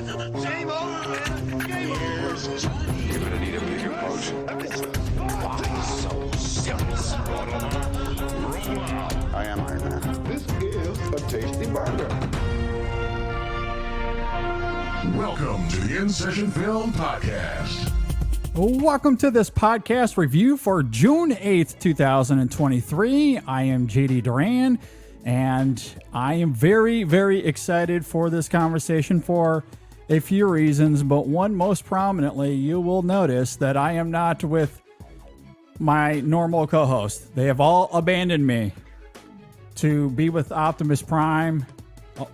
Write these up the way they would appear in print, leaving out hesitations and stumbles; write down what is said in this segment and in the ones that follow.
Game over, man. Game over. Johnny. You're gonna need a bigger boat. So serious. I am Iron Man. This is a tasty burger. Welcome to the In Session Film Podcast. Welcome to this podcast review for June 8th, 2023. I am JD Duran, and I am very, very excited for this conversation for a few reasons, but one most prominently, you will notice that I am not with my normal co-host. They have all abandoned me to be with Optimus Prime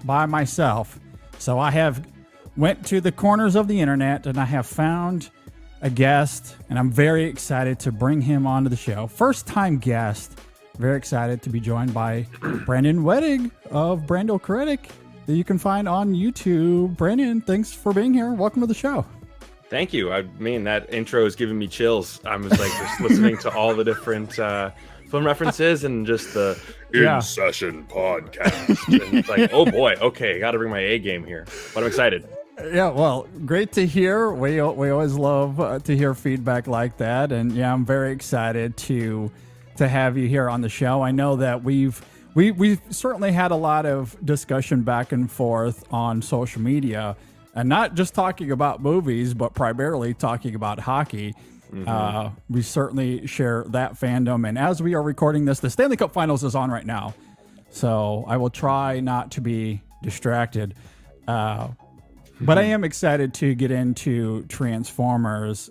by myself. So I have went to the corners of the internet and I have found a guest, and I'm very excited to bring him onto the show. First time guest. Very excited to be joined by Brandon Wettig of Brando Critic that you can find on YouTube. Brandon, thanks for being here. Welcome to the show. Thank you. I mean, that intro is giving me chills. I was like just listening to all the different film references and just the In Session podcast. And it's like, oh boy, okay, got to bring my A game here. But I'm excited. Yeah, well, great to hear. We always love to hear feedback like that, and yeah, I'm very excited to have you here on the show. I know that we've certainly had a lot of discussion back and forth on social media, and not just talking about movies, but primarily talking about hockey. We certainly share that fandom, and as we are recording this, the Stanley Cup Finals is on right now, so I will try not to be distracted. But I am excited to get into Transformers.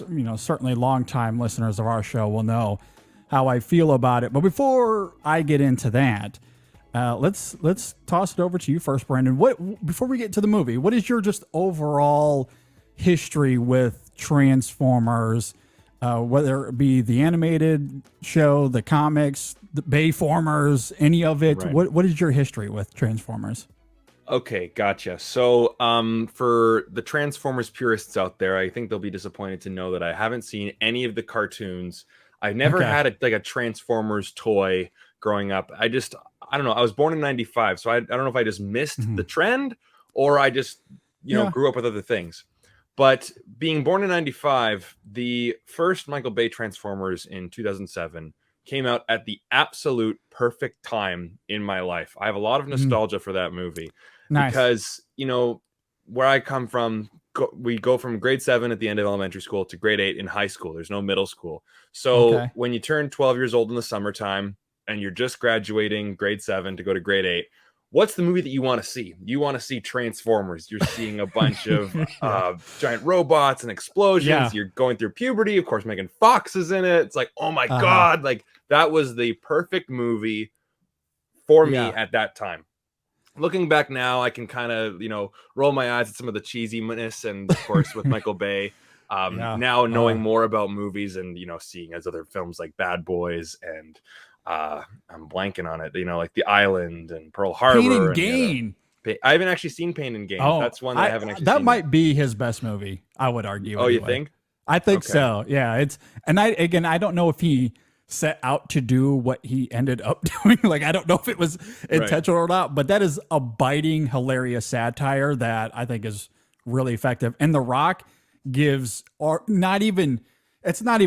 You know, certainly longtime listeners of our show will know how I feel about it. But before I get into that, let's toss it over to you first, Brandon. Before we get to the movie, what is your just overall history with Transformers? Whether it be the animated show, the comics, the Bayformers, any of it. Right. What is your history with Transformers? Okay, gotcha. So for the Transformers purists out there, I think they'll be disappointed to know that I haven't seen any of the cartoons. I've never had a Transformers toy growing up. I don't know. I was born in 95, so I don't know if I just missed the trend or I just, grew up with other things. But being born in 95, the first Michael Bay Transformers in 2007 came out at the absolute perfect time in my life. I have a lot of nostalgia for that movie. Nice. Because, where I come from, we go from grade 7 at the end of elementary school to grade 8 in high school. There's no middle school. So when you turn 12 years old in the summertime and you're just graduating grade 7 to go to grade 8, what's the movie that you want to see? You want to see Transformers. You're seeing a bunch of giant robots and explosions. Yeah. You're going through puberty. Of course, Megan Fox is in it. It's like, oh my God. Like, that was the perfect movie for me at that time. Looking back now, I can kind of, roll my eyes at some of the cheesiness and, of course, with Michael Bay. Now knowing more about movies and, seeing as other films like Bad Boys and I'm blanking on it, like The Island and Pearl Harbor. Pain and Gain. I haven't actually seen Pain and Gain. Oh, that's one that I haven't actually seen. That might be his best movie, I would argue. Oh, anyway. You think? I think so. Yeah. I don't know if he set out to do what he ended up doing. Like, I don't know if it was intentional or not, but that is a biting, hilarious satire that I think is really effective. And The Rock gives, or not even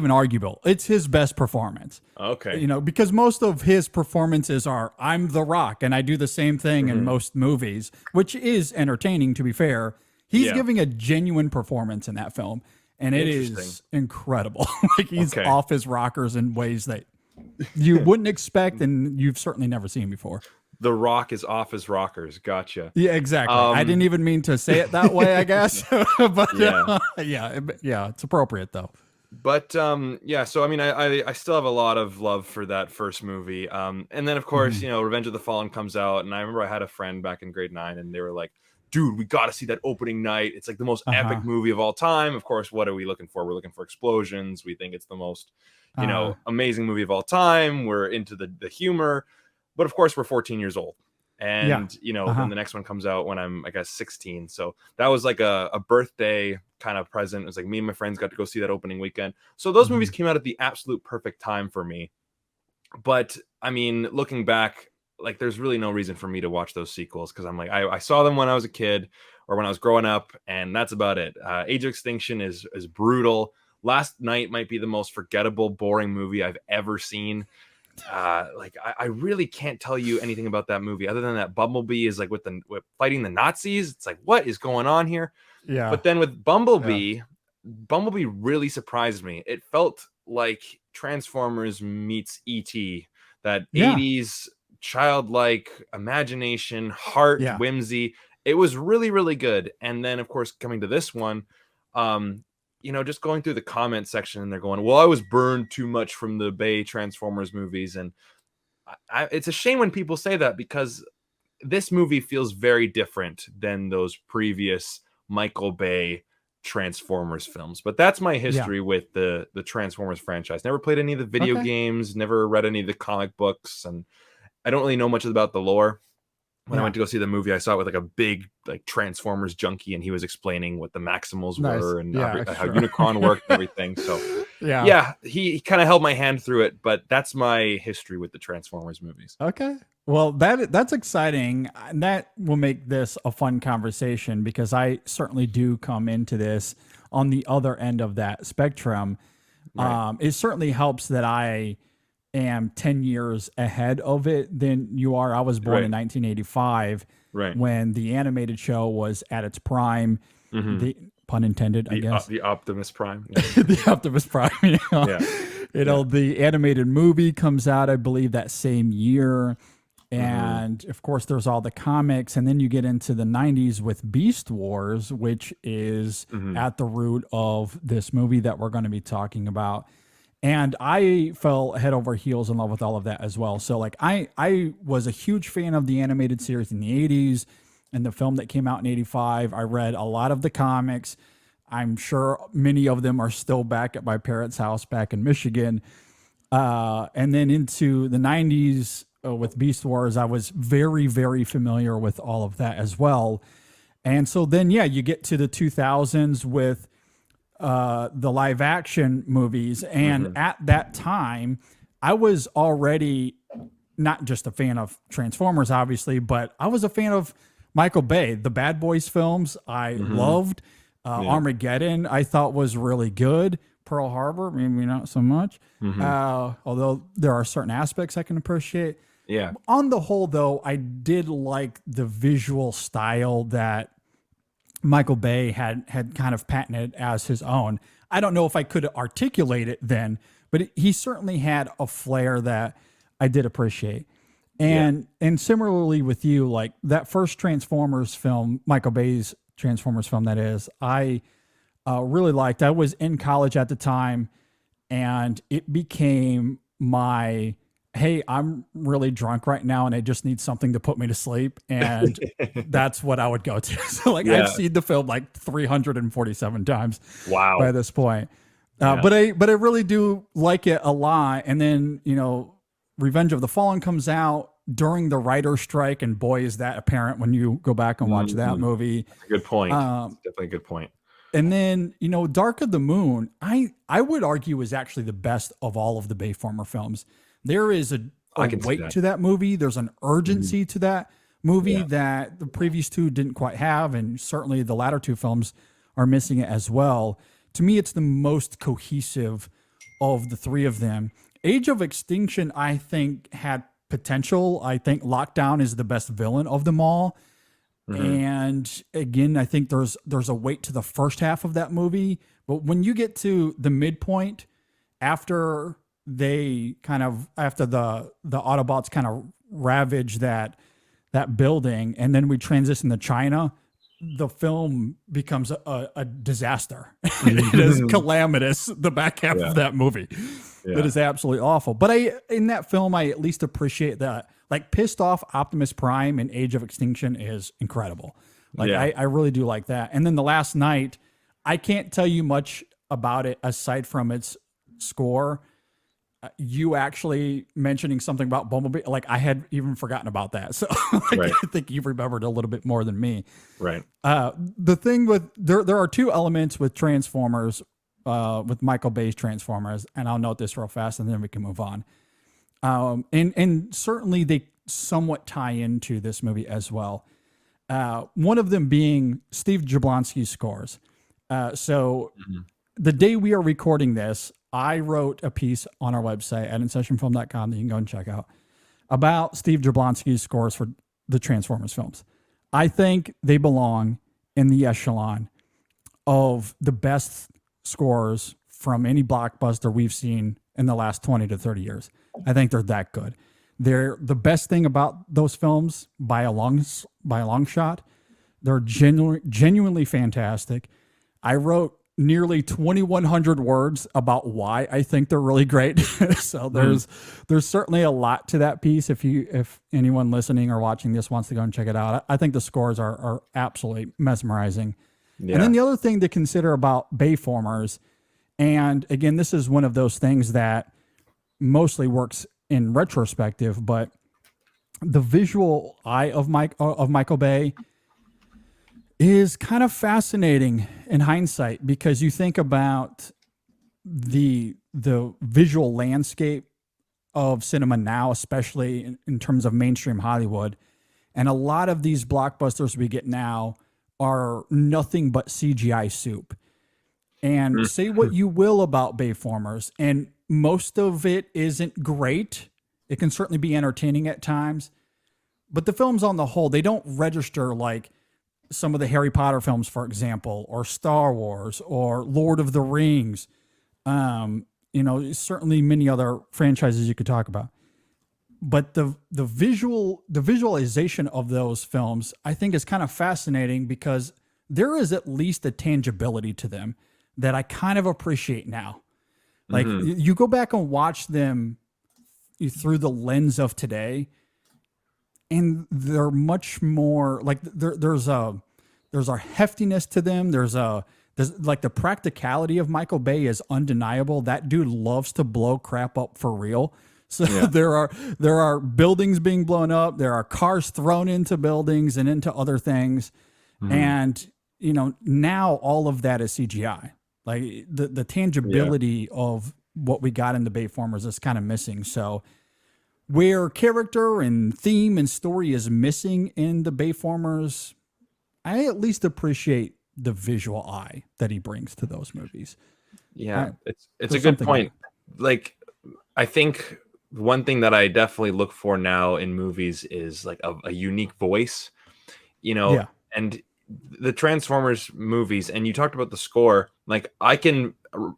arguable. It's his best performance. Okay. Because most of his performances are, I'm The Rock, and I do the same thing in most movies, which is entertaining, to be fair. He's giving a genuine performance in that film. And it is incredible. Like, he's off his rockers in ways that you wouldn't expect, and you've certainly never seen before. The Rock is off his rockers. Gotcha. Yeah, exactly. I didn't even mean to say it that way, I guess. But it's appropriate though. But so I mean, I still have a lot of love for that first movie. And then of course, Revenge of the Fallen comes out, and I remember I had a friend back in grade 9, and they were like, dude, we got to see that opening night. It's like the most epic movie of all time. Of course, what are we looking for? We're looking for explosions. We think it's the most, amazing movie of all time. We're into the humor. But of course, we're 14 years old. And, then the next one comes out when I'm, I guess, 16. So that was like a birthday kind of present. It was like me and my friends got to go see that opening weekend. So those movies came out at the absolute perfect time for me. But, I mean, looking back, like there's really no reason for me to watch those sequels because I'm like I saw them when I was a kid or when I was growing up, and that's about it. Age of Extinction is brutal. Last Night might be the most forgettable, boring movie I've ever seen. Like I really can't tell you anything about that movie other than that Bumblebee is like with fighting the Nazis. It's like, what is going on here? Yeah. But then with Bumblebee really surprised me. It felt like Transformers meets E.T. That 80s childlike imagination, heart, whimsy. It was really, really good. And then, of course, coming to this one, just going through the comment section, and they're going, well, I was burned too much from the Bay Transformers movies. And it's a shame when people say that because this movie feels very different than those previous Michael Bay Transformers films. But that's my history with the Transformers franchise. Never played any of the video games, never read any of the comic books, and I don't really know much about the lore. When I went to go see the movie, I saw it with like a big like Transformers junkie, and he was explaining what the Maximals were and how Unicron worked and everything. So he kind of held my hand through it, but that's my history with the Transformers movies. Okay. Well, that's exciting. And that will make this a fun conversation because I certainly do come into this on the other end of that spectrum. Right. It certainly helps that I am 10 years ahead of it than you are. I was born in 1985 when the animated show was at its prime. The pun intended, I guess. The Optimus Prime. The Optimus Prime. The animated movie comes out, I believe, that same year. And of course, there's all the comics. And then you get into the 90s with Beast Wars, which is at the root of this movie that we're going to be talking about. And I fell head over heels in love with all of that as well. So like I was a huge fan of the animated series in the 80s and the film that came out in 85. I read a lot of the comics. I'm sure many of them are still back at my parents' house back in Michigan. And then into the 90s with Beast Wars, I was very, very familiar with all of that as well. And so then, you get to the 2000s with the live action movies. And at that time, I was already not just a fan of Transformers, obviously, but I was a fan of Michael Bay. The Bad Boys films I loved. Armageddon I thought was really good. Pearl Harbor, maybe not so much. Although there are certain aspects I can appreciate. Yeah. On the whole, though, I did like the visual style that Michael Bay had kind of patented as his own. I don't know if I could articulate it then, but he certainly had a flair that I did appreciate. And similarly with you, like that first Transformers film, Michael Bay's Transformers film, that is, I really liked. I was in college at the time, and it became my, hey, I'm really drunk right now and I just need something to put me to sleep. And that's what I would go to. So like I've seen the film like 347 times by this point. But I really do like it a lot. And then, Revenge of the Fallen comes out during the writer's strike. And boy, is that apparent when you go back and watch that movie. That's a good point. Definitely a good point. And then, Dark of the Moon, I would argue is actually the best of all of the Bayformer films. There is a weight to that movie. There's an urgency to that movie that the previous two didn't quite have. And certainly the latter two films are missing it as well. To me, it's the most cohesive of the three of them. Age of Extinction, I think, had potential. I think Lockdown is the best villain of them all. And again, I think there's a weight to the first half of that movie. But when you get to the midpoint, after the Autobots kind of ravage that building, and then we transition to China, the film becomes a disaster. It is calamitous, the back half of that movie. It is absolutely awful. But in that film, I at least appreciate that. Like, pissed off Optimus Prime in Age of Extinction is incredible. Like, I really do like that. And then The Last Night, I can't tell you much about it aside from its score. You actually mentioning something about Bumblebee, like I had even forgotten about that. So I think you remembered a little bit more than me. Right. The thing with there are two elements with Transformers, with Michael Bay's Transformers, and I'll note this real fast and then we can move on. And certainly they somewhat tie into this movie as well. One of them being Steve Jablonsky's scores. So the day we are recording this, I wrote a piece on our website at InSessionFilm.com that you can go and check out about Steve Jablonsky's scores for the Transformers films. I think they belong in the echelon of the best scores from any blockbuster we've seen in the last 20 to 30 years. I think they're that good. They're the best thing about those films by a long shot. They're genuinely fantastic. I wrote nearly 2,100 words about why I think they're really great. So there's certainly a lot to that piece. If anyone listening or watching this wants to go and check it out, I think the scores are absolutely mesmerizing. Yeah. And then the other thing to consider about Bayformers, and again, this is one of those things that mostly works in retrospective, but the visual eye of Michael Bay is kind of fascinating in hindsight, because you think about the visual landscape of cinema now, especially in terms of mainstream Hollywood, and a lot of these blockbusters we get now are nothing but CGI soup. And say what you will about Bayformers, and most of it isn't great. It can certainly be entertaining at times, but the films on the whole, they don't register like some of the Harry Potter films, for example, or Star Wars or Lord of the Rings. Certainly many other franchises you could talk about. But the visualization of those films, I think, is kind of fascinating, because there is at least a tangibility to them that I kind of appreciate now. Like you go back and watch them through the lens of today, and they're much more like there's a heftiness to them. There's like the practicality of Michael Bay is undeniable. That dude loves to blow crap up for real. So yeah. there are buildings being blown up. There are cars thrown into buildings and into other things. And, now all of that is CGI. Like the tangibility of what we got in the Bayformers is kind of missing. So where character and theme and story is missing in the Bayformers, I at least appreciate the visual eye that he brings to those movies. Yeah, it's a good point. Like, I think one thing that I definitely look for now in movies is like a unique voice, and the Transformers movies, and you talked about the score, like I can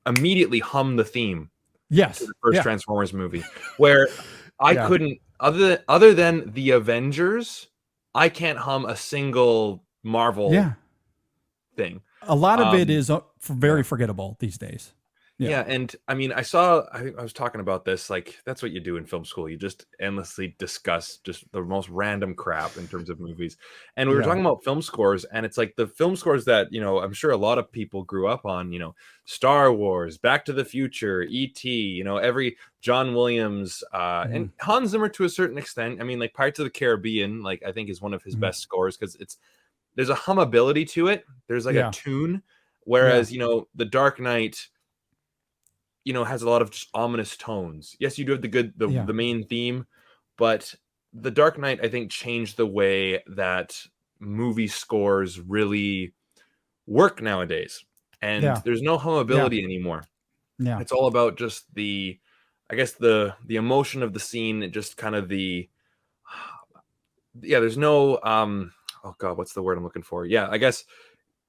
immediately hum the theme. Yes. To the first Transformers movie, where I couldn't, other than the Avengers, I can't hum a single Marvel thing. A lot of it is very forgettable these days. Yeah, and I mean, I was talking about this, like that's what you do in film school. You just endlessly discuss just the most random crap in terms of movies. And we were talking about film scores, and it's like the film scores that, I'm sure a lot of people grew up on, Star Wars, Back to the Future, E.T., every John Williams, and Hans Zimmer to a certain extent. I mean, like Pirates of the Caribbean, like I think is one of his best scores, because there's a hummability to it. There's like a tune, whereas, The Dark Knight, has a lot of just ominous tones. Yes, you do have the main theme, but The Dark Knight, I think, changed the way that movie scores really work nowadays. And there's no hummability anymore. Yeah. It's all about just the emotion of the scene, and just kind of there's no, oh God, what's the word I'm looking for? Yeah, I guess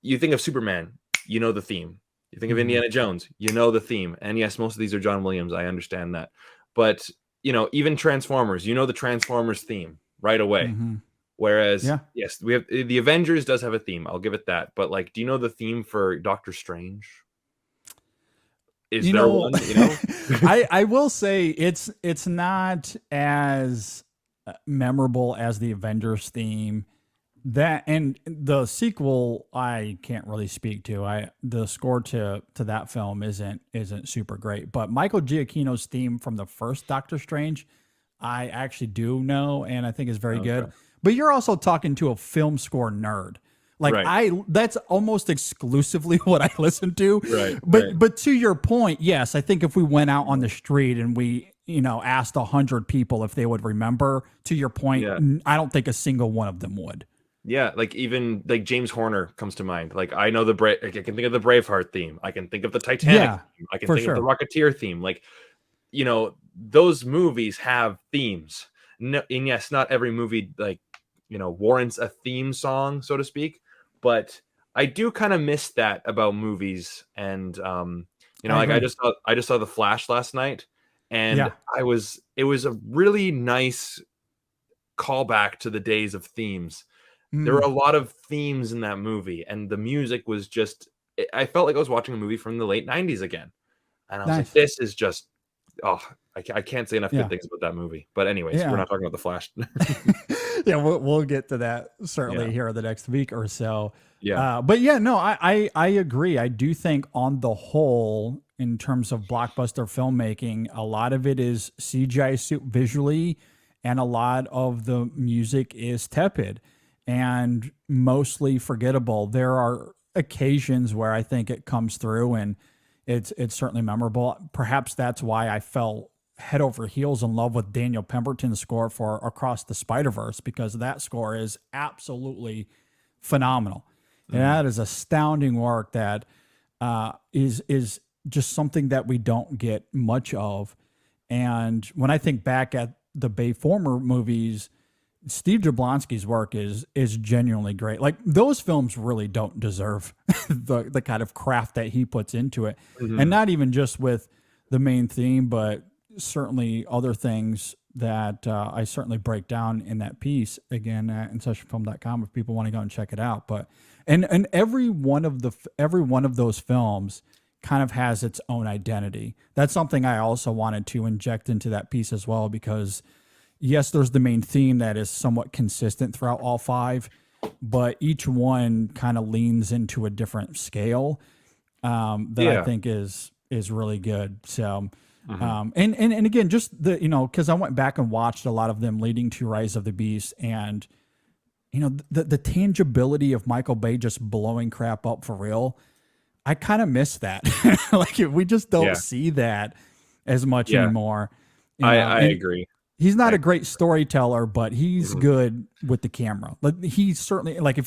you think of Superman, the theme. You think of Indiana Jones, the theme. And yes, most of these are John Williams. I understand that. But, even Transformers, the Transformers theme right away. Whereas, yes, we have the Avengers does have a theme. I'll give it that. But like, do you know the theme for Doctor Strange? Is there one? I will say it's not as memorable as the Avengers theme. That and the sequel I can't really speak to. The score to that film isn't super great, but Michael Giacchino's theme from the first Doctor Strange I actually do know, and I think is very good. But you're also talking to a film score nerd. Like that's almost exclusively what I listen to. But to your point, yes, I think if we went out on the street and we asked 100 people if they would remember, to your point, Yeah. I don't think a single one of them would. Yeah, like even like James Horner comes to mind. Like I know I can think of the Braveheart theme. I can think of the Titanic theme. I can for think of the sure. Rocketeer theme. Like, those movies have themes. No, and yes, not every movie warrants a theme song, so to speak. But I do kind of miss that about movies. And I like agree. I just saw The Flash last night, and Yeah. it was a really nice callback to the days of themes. There were a lot of themes in that movie, and the music was just, I felt like I was watching a movie from the late 90s again. And I was like, Nice. this is just, I can't say enough Yeah. good things about that movie. But anyways, Yeah. we're not talking about The Flash. Yeah, we'll get to that certainly Yeah. here in the next week or so. Yeah. But yeah, no, I agree. I do think on the whole, in terms of blockbuster filmmaking, a lot of it is CGI suit visually, and a lot of the music is tepid and mostly forgettable. There are occasions where I think it comes through and it's certainly memorable. Perhaps that's why I fell head over heels in love with Daniel Pemberton's score for Across the Spider-Verse, because that score is absolutely phenomenal. And that is astounding work that is just something that we don't get much of. And when I think back at the Bayformer movies, Steve Jablonsky's work is genuinely great. Like, those films really don't deserve the kind of craft that he puts into it. And not even just with the main theme, but certainly other things that I certainly break down in that piece again at InSessionFilm.com if people want to go and check it out. But and every one of those films kind of has its own identity. That's something I also wanted to inject into that piece as well, because yes, there's the main theme that is somewhat consistent throughout all five, but each one kind of leans into a different scale that I think is really good. So, and again, just the, because I went back and watched a lot of them leading to Rise of the Beast, and the tangibility of Michael Bay just blowing crap up for real. I kind of miss that. Like, we just don't see that as much anymore. I agree. He's not a great storyteller, but he's good with the camera. Like, he's certainly, like,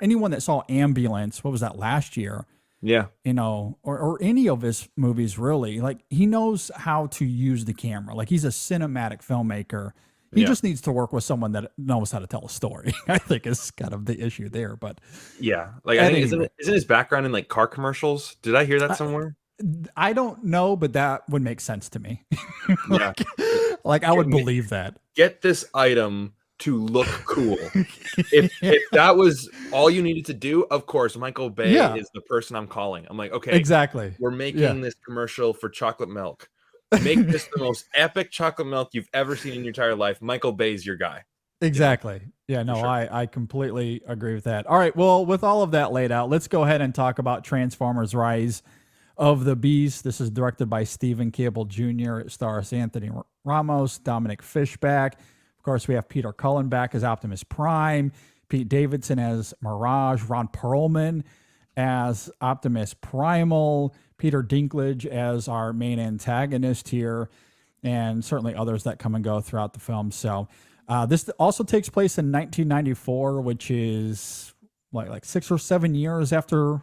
anyone that saw Ambulance, what was that, last year? Yeah. Or any of his movies, really, like, he knows how to use the camera. Like, he's a cinematic filmmaker. He just needs to work with someone that knows how to tell a story. I think is kind of the issue there. But like, I think isn't his background in like car commercials? Did I hear that somewhere? I don't know, but that would make sense to me. Yeah. Like, I would believe that. Get this item to look cool. if that was all you needed to do, of course, Michael Bay is the person I'm calling. I'm like, okay, exactly. We're making this commercial for chocolate milk. Make this the most epic chocolate milk you've ever seen in your entire life. Michael Bay's your guy. Exactly. Yeah, no, sure. I completely agree with that. All right, well, with all of that laid out, let's go ahead and talk about Transformers Rise of the Beast. This is directed by Steven Caple Jr. It stars Anthony Ramos, Dominic Fishback. Of course, we have Peter Cullen back as Optimus Prime, Pete Davidson as Mirage, Ron Perlman as Optimus Primal, Peter Dinklage as our main antagonist here, and certainly others that come and go throughout the film. So this also takes place in 1994, which is like 6 or 7 years after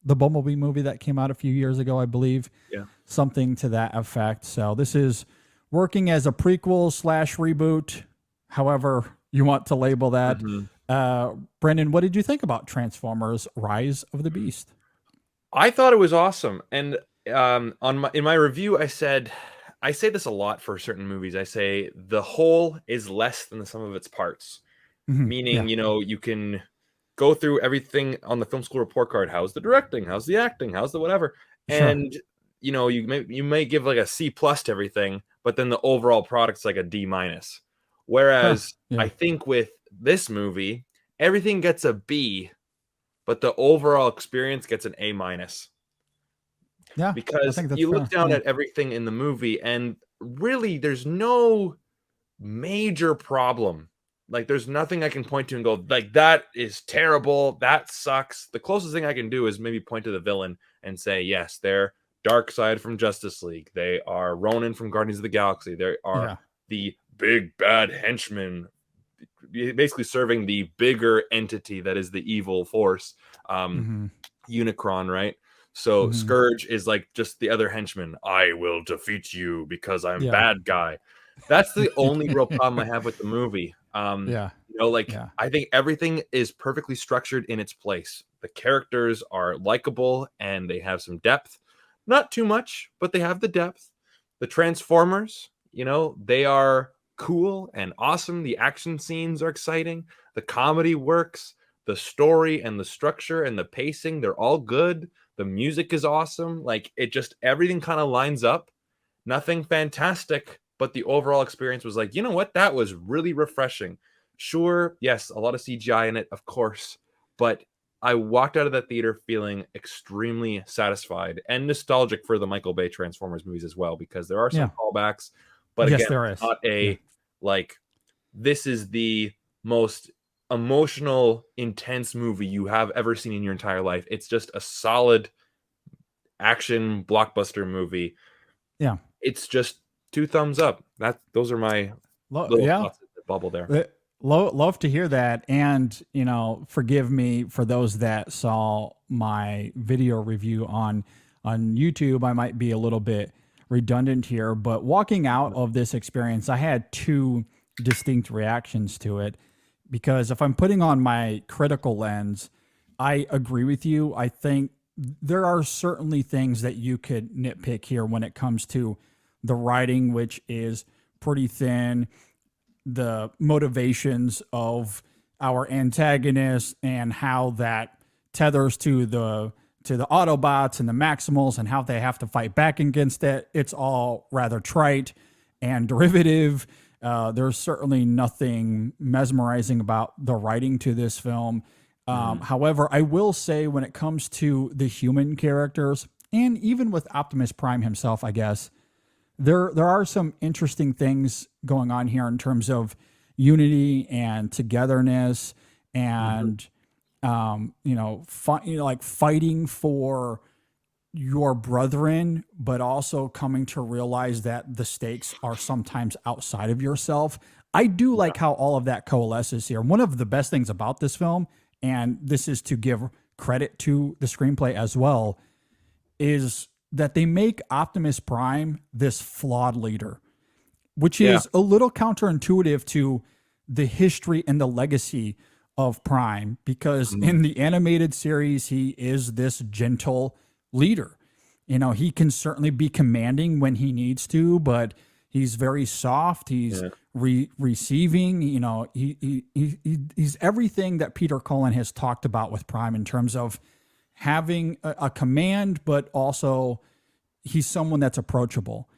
the Bumblebee movie that came out a few years ago, I believe. Yeah. Something to that effect. So this is working as a prequel / reboot, however you want to label that. Brandon, what did you think about Transformers Rise of the Beast? I thought it was awesome. And in my review, I say this a lot for certain movies. I say the whole is less than the sum of its parts. Meaning, you can go through everything on the film school report card. How's the directing? How's the acting? How's the whatever? Sure. And you may give like a C+ to everything, but then the overall product's like a D-. Whereas I think with this movie, everything gets a B, but the overall experience gets an A-. Yeah, because you look down at everything in the movie, and really, there's no major problem. Like, there's nothing I can point to and go, like, that is terrible, that sucks. The closest thing I can do is maybe point to the villain and say, yes, they're Darkseid from Justice League. They are Ronan from Guardians of the Galaxy. They are Yeah. the big bad henchmen, basically serving the bigger entity that is the evil force, Unicron, right? So Scourge is like just the other henchman. I will defeat you because I'm bad guy. That's the only real problem I have with the movie. Yeah. You know, like I think everything is perfectly structured in its place. The characters are likable and they have some depth. Not too much, but they have the depth. The Transformers, you know, they are cool and awesome. The action scenes are exciting. The comedy works. The story and the structure and the pacing, they're all good. The music is awesome. Like it just, everything kind of lines up. Nothing fantastic, but the overall experience was like, you know what? That was really refreshing. Sure, yes, a lot of CGI in it, of course, but I walked out of that theater feeling extremely satisfied and nostalgic for the Michael Bay Transformers movies as well, because there are some callbacks, but Yes, again, there it's is. not a like this is the most emotional, intense movie you have ever seen in your entire life. It's just a solid action blockbuster movie. Yeah. It's just 2 thumbs up. Those are my little thoughts in the bubble there. Love to hear that. And, you know, forgive me for those that saw my video review on YouTube. I might be a little bit redundant here, but walking out of this experience, I had 2 distinct reactions to it. Because if I'm putting on my critical lens, I agree with you. I think there are certainly things that you could nitpick here when it comes to the writing, which is pretty thin, the motivations of our antagonists and how that tethers to the Autobots and the Maximals and how they have to fight back against it. It's all rather trite and derivative. There's certainly nothing mesmerizing about the writing to this film. However, I will say when it comes to the human characters, and even with Optimus Prime himself, I guess, there are some interesting things going on here in terms of unity and togetherness and, like fighting for your brethren, but also coming to realize that the stakes are sometimes outside of yourself. I do like how all of that coalesces here. One of the best things about this film, and this is to give credit to the screenplay as well, is that they make Optimus Prime this flawed leader, which is a little counterintuitive to the history and the legacy of Prime, because in the animated series, he is this gentle leader. You know, he can certainly be commanding when he needs to, but he's very soft. He's receiving, you know, he's everything that Peter Cullen has talked about with Prime in terms of having a command, but also he's someone that's approachable.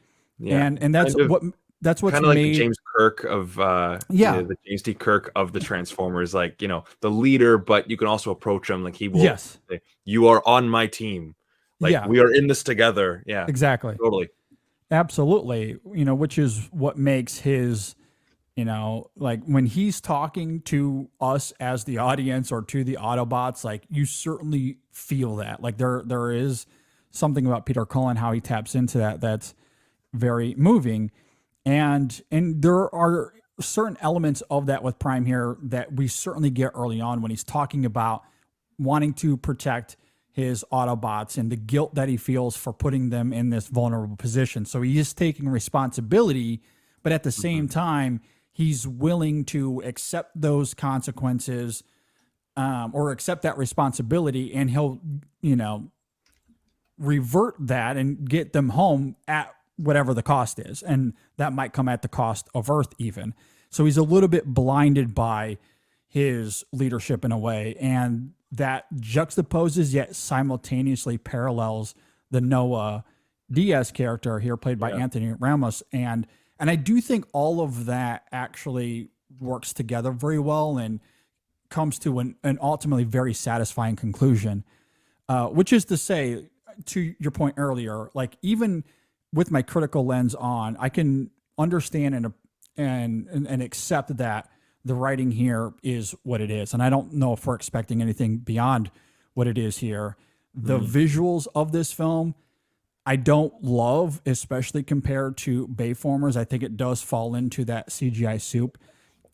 And that's what's kind of like made the James Kirk of the James T. Kirk of the Transformers, like, you know, the leader, but you can also approach him like he will say, you are on my team. Like we are in this together. Yeah, exactly. Totally. Absolutely. You know, which is what makes his, you know, like when he's talking to us as the audience or to the Autobots, like you certainly feel that. Like there is something about Peter Cullen, how he taps into that, that's very moving. And there are certain elements of that with Prime here that we certainly get early on when he's talking about wanting to protect his Autobots and the guilt that he feels for putting them in this vulnerable position. So he is taking responsibility, but at the same time, he's willing to accept those consequences or accept that responsibility, and he'll, you know, revert that and get them home at whatever the cost is. And that might come at the cost of Earth even. So he's a little bit blinded by his leadership in a way. And that juxtaposes yet simultaneously parallels the Noah Diaz character here, played by Anthony Ramos. And I do think all of that actually works together very well and comes to an ultimately very satisfying conclusion, which is to say, to your point earlier, like even with my critical lens on, I can understand and accept that the writing here is what it is. And I don't know if we're expecting anything beyond what it is here. The visuals of this film, I don't love, especially compared to Bayformers. I think it does fall into that CGI soup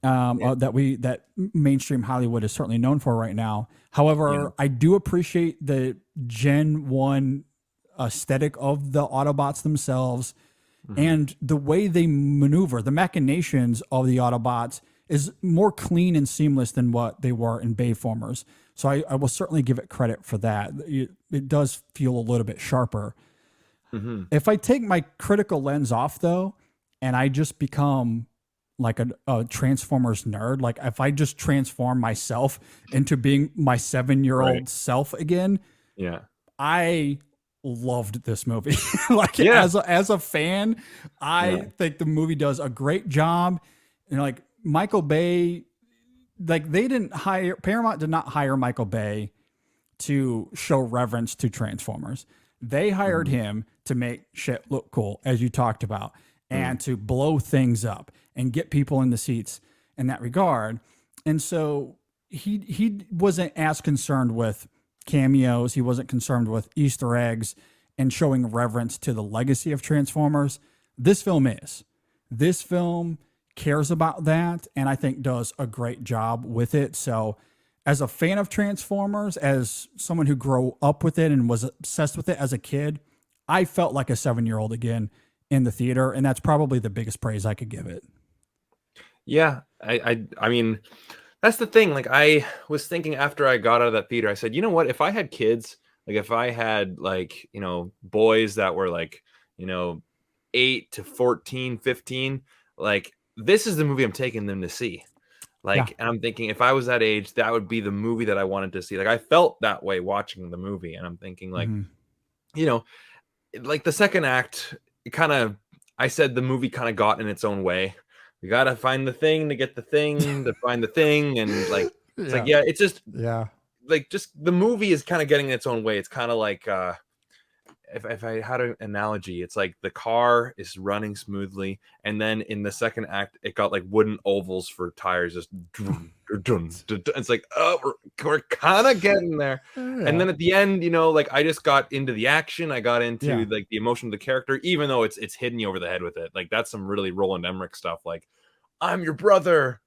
that mainstream Hollywood is certainly known for right now. However, I do appreciate the Gen 1 aesthetic of the Autobots themselves and the way they maneuver, the machinations of the Autobots is more clean and seamless than what they were in Bayformers. So I will certainly give it credit for that. It does feel a little bit sharper. If I take my critical lens off, though, and I just become like a Transformers nerd, like if I just transform myself into being my 7-year-old self again, I loved this movie. As a fan, I think the movie does a great job. And like Michael Bay, like Paramount did not hire Michael Bay to show reverence to Transformers. They hired him to make shit look cool, as you talked about, and to blow things up and get people in the seats in that regard. And so he wasn't as concerned with cameos. He wasn't concerned with Easter eggs and showing reverence to the legacy of Transformers. This film is. This film cares about that, and I think does a great job with it. So as a fan of Transformers, as someone who grew up with it and was obsessed with it as a kid, I felt like a 7-year-old again in the theater, and that's probably the biggest praise I could give it. Yeah, I mean, that's the thing. Like, I was thinking after I got out of that theater, I said, you know what? If I had kids, like if I had like, boys that were like, 8 to 14, 15, like this is the movie I'm taking them to see. Like, and I'm thinking if I was that age, that would be the movie that I wanted to see. Like, I felt that way watching the movie, and I'm thinking like, like the second act, I said the movie kind of got in its own way. We got to find the thing to get the thing to find the thing. And like, it's like, it's just, like just the movie is kind of getting in its own way. It's kind of like, if I had an analogy, it's like the car is running smoothly, and then in the second act, it got like wooden ovals for tires, just it's like, oh, we're kind of getting there. And then at the end, like I just got into the action, I got into like the emotion of the character, even though it's hitting you over the head with it. Like that's some really Roland Emmerich stuff. Like, I'm your brother,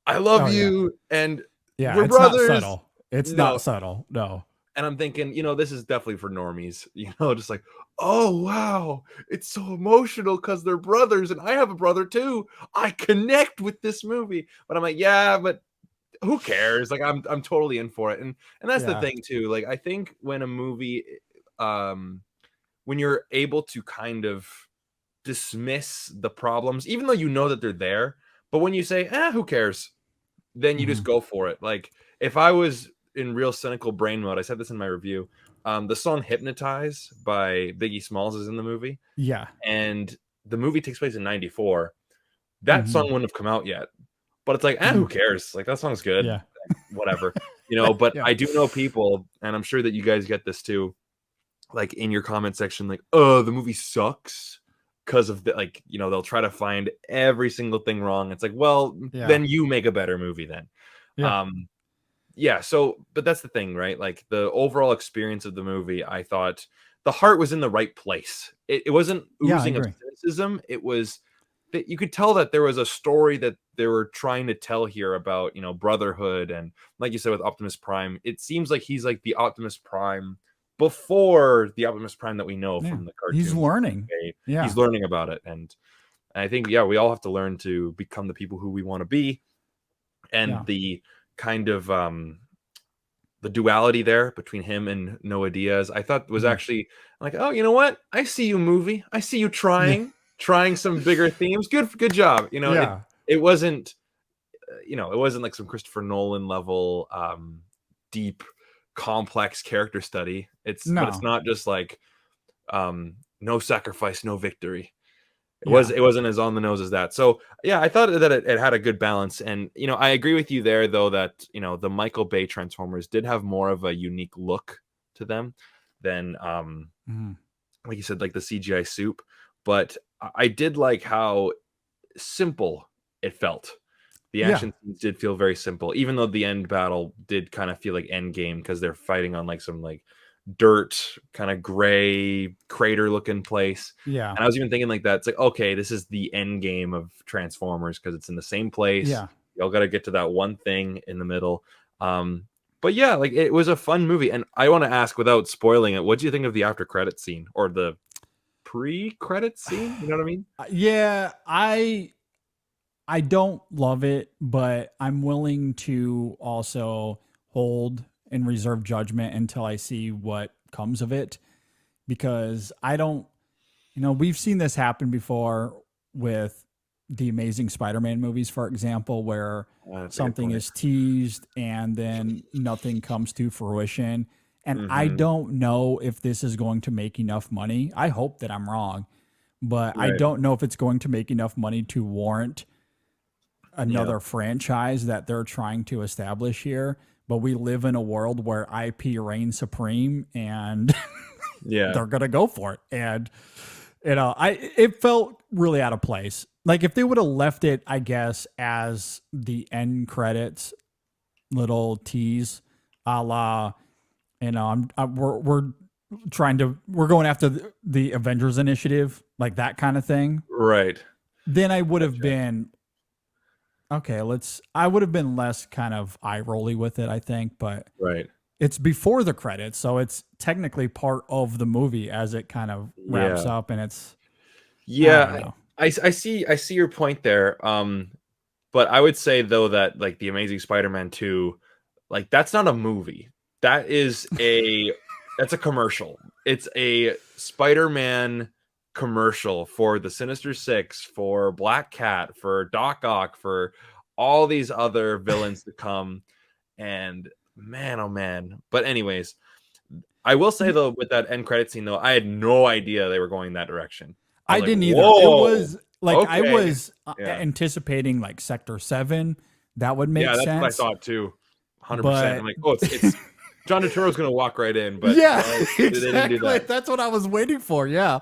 I love you, and we're brothers. Not subtle. It's not subtle. No. And I'm thinking, this is definitely for normies, just like, oh, wow, it's so emotional because they're brothers and I have a brother too. I connect with this movie. But I'm like, yeah, but who cares? Like, I'm totally in for it. And that's the thing too. Like, I think when a movie, when you're able to kind of dismiss the problems, even though you know that they're there, but when you say, who cares? Then you just go for it. Like, if I was in real cynical brain mode, I said this in my review, the song Hypnotize by Biggie Smalls is in the movie. Yeah. And the movie takes place in 94. That song wouldn't have come out yet. But it's like, who cares? Like, that song's good. Yeah. Whatever. But I do know people, and I'm sure that you guys get this too, like in your comment section, like, oh, the movie sucks because of the, like, they'll try to find every single thing wrong. It's like, well, then you make a better movie then. So, but that's the thing, right? Like the overall experience of the movie, I thought the heart was in the right place. It wasn't oozing of cynicism. It was that you could tell that there was a story that they were trying to tell here about, brotherhood. And like you said, with Optimus Prime, it seems like he's like the Optimus Prime before the Optimus Prime that we know from the cartoon. He's learning. He's learning about it. And I think, we all have to learn to become the people who we want to be. And the kind of the duality there between him and Noah Diaz, I thought was actually like, oh, you know what? I see you, movie. I see you trying some bigger themes. Good job. It wasn't, it wasn't like some Christopher Nolan level deep, complex character study. But it's not just like no sacrifice, no victory. It wasn't as on the nose as that. So I thought that it had a good balance. And I agree with you there though that the Michael Bay Transformers did have more of a unique look to them than like you said, like the CGI soup. But I did like how simple it felt. The action scenes did feel very simple, even though the end battle did kind of feel like Endgame because they're fighting on like some like dirt, kind of gray crater looking place. Yeah. And I was even thinking like that. It's like, okay, this is the end game of Transformers because it's in the same place. Yeah. Y'all got to get to that one thing in the middle. But yeah, like it was a fun movie. And I want to ask, without spoiling it, what do you think of the after credit scene or the pre-credit scene? You know what I mean? Yeah, I don't love it, but I'm willing to also hold and reserve judgment until I see what comes of it, because I don't, we've seen this happen before with the Amazing Spider-Man movies, for example, where That's a good something point. is teased and then nothing comes to fruition. And I Mhm. don't know if this is going to make enough money. I hope that I'm wrong, but I Right. don't know if it's going to make enough money to warrant another Yeah. franchise that they're trying to establish here. But we live in a world where IP reigns supreme, and Yeah. they're gonna go for it. And it felt really out of place. Like if they would have left it, I guess, as the end credits little tease, a la, we're going after the Avengers Initiative, like that kind of thing. Right. Then I would have been okay. I would have been less kind of eye rolly with it, I think, but Right. it's before the credits, so it's technically part of the movie as it kind of wraps Yeah. up, and it's I Yeah. don't know. I see your point there. But I would say though that like the Amazing Spider-Man 2, like that's not a movie. That is that's a commercial. It's a Spider-Man commercial for the Sinister Six, for Black Cat, for Doc Ock, for all these other villains to come. And man, oh man. But anyways, I will say though, with that end credit scene though, I had no idea they were going that direction. I I was like, didn't either. It whoa, was like I okay. was Yeah. anticipating like Sector 7. That would make Yeah, that's what I sense. thought too. 100%. But I'm like, oh, it's John Turturro's gonna walk right in, but yeah, no, they didn't do exactly. that. That's what I was waiting for. Yeah.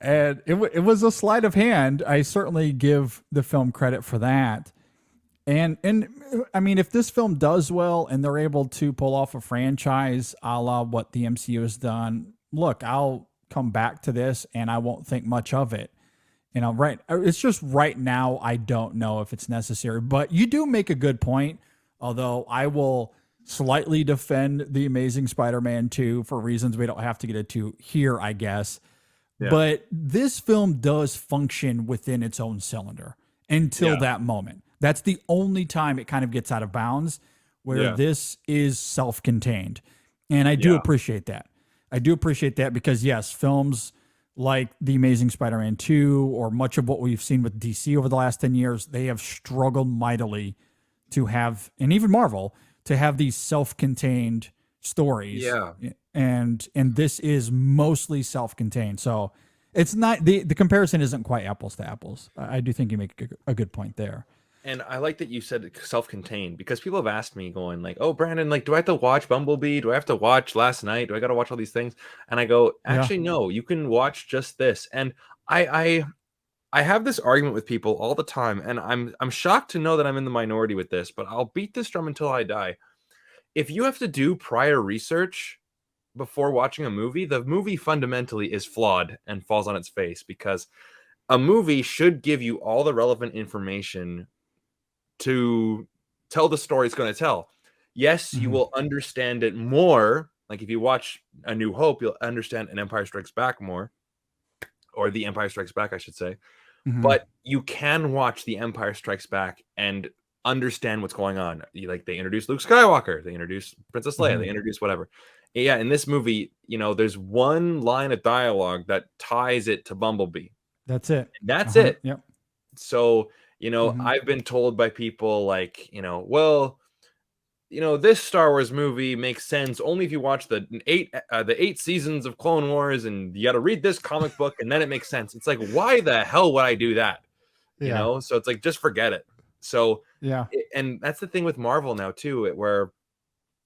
And it was a sleight of hand. I certainly give the film credit for that. And I mean, if this film does well and they're able to pull off a franchise a la what the MCU has done, look, I'll come back to this and I won't think much of it. Right. It's just right now, I don't know if it's necessary, but you do make a good point. Although I will slightly defend the Amazing Spider-Man 2 for reasons we don't have to get into here, I guess. Yeah. But this film does function within its own cylinder until Yeah. that moment. That's the only time it kind of gets out of bounds, where Yeah. this is self-contained. And I do Yeah. appreciate that. I do appreciate that because, yes, films like The Amazing Spider-Man 2 or much of what we've seen with DC over the last 10 years, they have struggled mightily to have, and even Marvel, to have these self-contained stories. Yeah. And this is mostly self-contained. So it's not, the comparison isn't quite apples to apples. I do think you make a good point there. And I like that you said self-contained, because people have asked me going like, oh, Brandon, like, do I have to watch Bumblebee? Do I have to watch Last Night? Do I got to watch all these things? And I go, actually, no, you can watch just this. And I have this argument with people all the time, and I'm shocked to know that I'm in the minority with this, but I'll beat this drum until I die. If you have to do prior research before watching a movie, the movie fundamentally is flawed and falls on its face, because a movie should give you all the relevant information to tell the story it's going to tell. Yes, you will understand it more. Like if you watch A New Hope, you'll understand An Empire Strikes Back more, or The Empire Strikes Back, I should say. But you can watch The Empire Strikes Back and understand what's going on. Like they introduce Luke Skywalker, they introduce Princess Leia, they introduce whatever. Yeah, in this movie, there's one line of dialogue that ties it to Bumblebee. That's it. That's it. Yep. So, I've been told by people like, well, this Star Wars movie makes sense only if you watch the eight seasons of Clone Wars, and you got to read this comic book, and then it makes sense. It's like, why the hell would I do that? Yeah. So it's like, just forget it. So Yeah. and that's the thing with Marvel now too, where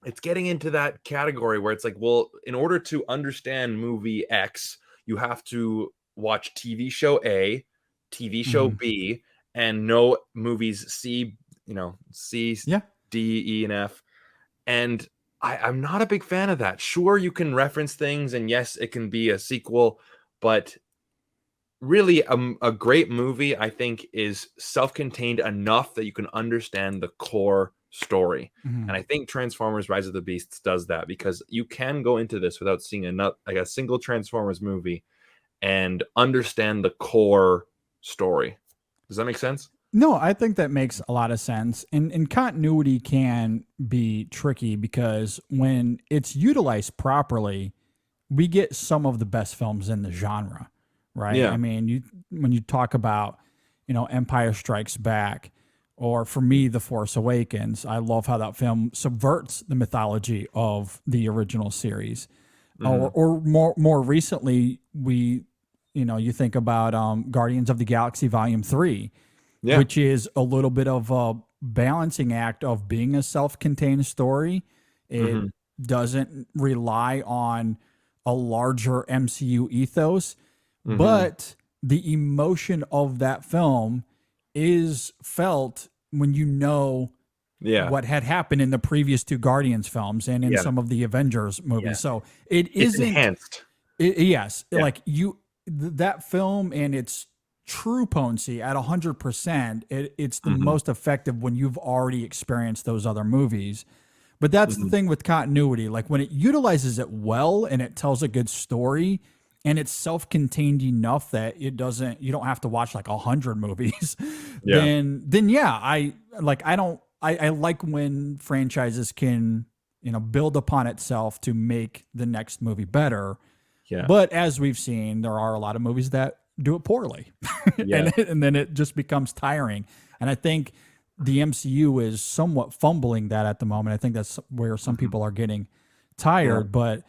it's getting into that category where it's like, well, in order to understand movie X, you have to watch TV show A, TV show B, and know movies C, C, Yeah. D, E, and F. And I'm not a big fan of that. Sure, you can reference things, and yes, it can be a sequel, but really, a great movie, I think, is self-contained enough that you can understand the core story. Mhm. And I think Transformers: Rise of the Beasts does that, because you can go into this without seeing a single Transformers movie and understand the core story. Does that make sense? No, I think that makes a lot of sense. And continuity can be tricky because when it's utilized properly, we get some of the best films in the genre, right? Yeah. I mean, when you talk about, Empire Strikes Back, or for me, The Force Awakens, I love how that film subverts the mythology of the original series. Or more recently, you think about Guardians of the Galaxy Volume 3, Yeah. which is a little bit of a balancing act of being a self-contained story. It doesn't rely on a larger MCU ethos, but the emotion of that film is felt when Yeah. what had happened in the previous two Guardians films and in Yeah. some of the Avengers movies. Yeah. So it It's isn't enhanced. yes, Yeah. like that film and its true potency at 100%, it's the most effective when you've already experienced those other movies. But that's the thing with continuity. Like when it utilizes it well and it tells a good story and it's self-contained enough that you don't have to watch like 100 movies, Yeah. then yeah, I like when franchises can, build upon itself to make the next movie better. Yeah. But as we've seen, there are a lot of movies that do it poorly. Yeah. and then it just becomes tiring. And I think the MCU is somewhat fumbling that at the moment. I think that's where some people are getting tired. But,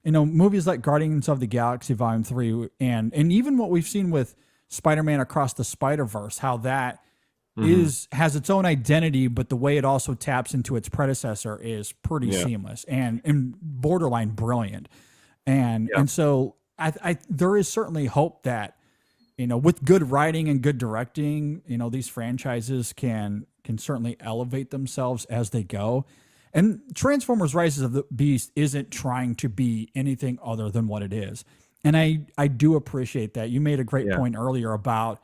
movies like Guardians of the Galaxy Volume 3 and even what we've seen with Spider-Man Across the Spider-Verse, how that has its own identity, but the way it also taps into its predecessor is pretty seamless and borderline brilliant. And so I there is certainly hope that, with good writing and good directing, these franchises can certainly elevate themselves as they go. And Transformers: Rise of the Beast isn't trying to be anything other than what it is. And I do appreciate that. You made a great point earlier about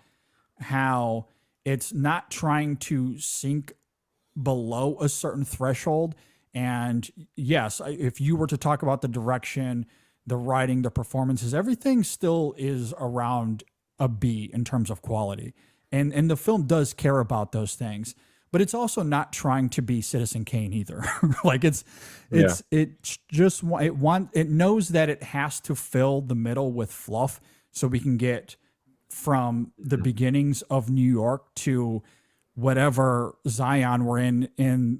how it's not trying to sink below a certain threshold. And yes, if you were to talk about the direction, the writing, the performances, everything still is around a B in terms of quality. And the film does care about those things, but it's also not trying to be Citizen Kane either. Like it knows that it has to fill the middle with fluff so we can get from the beginnings of New York to whatever Zion we're in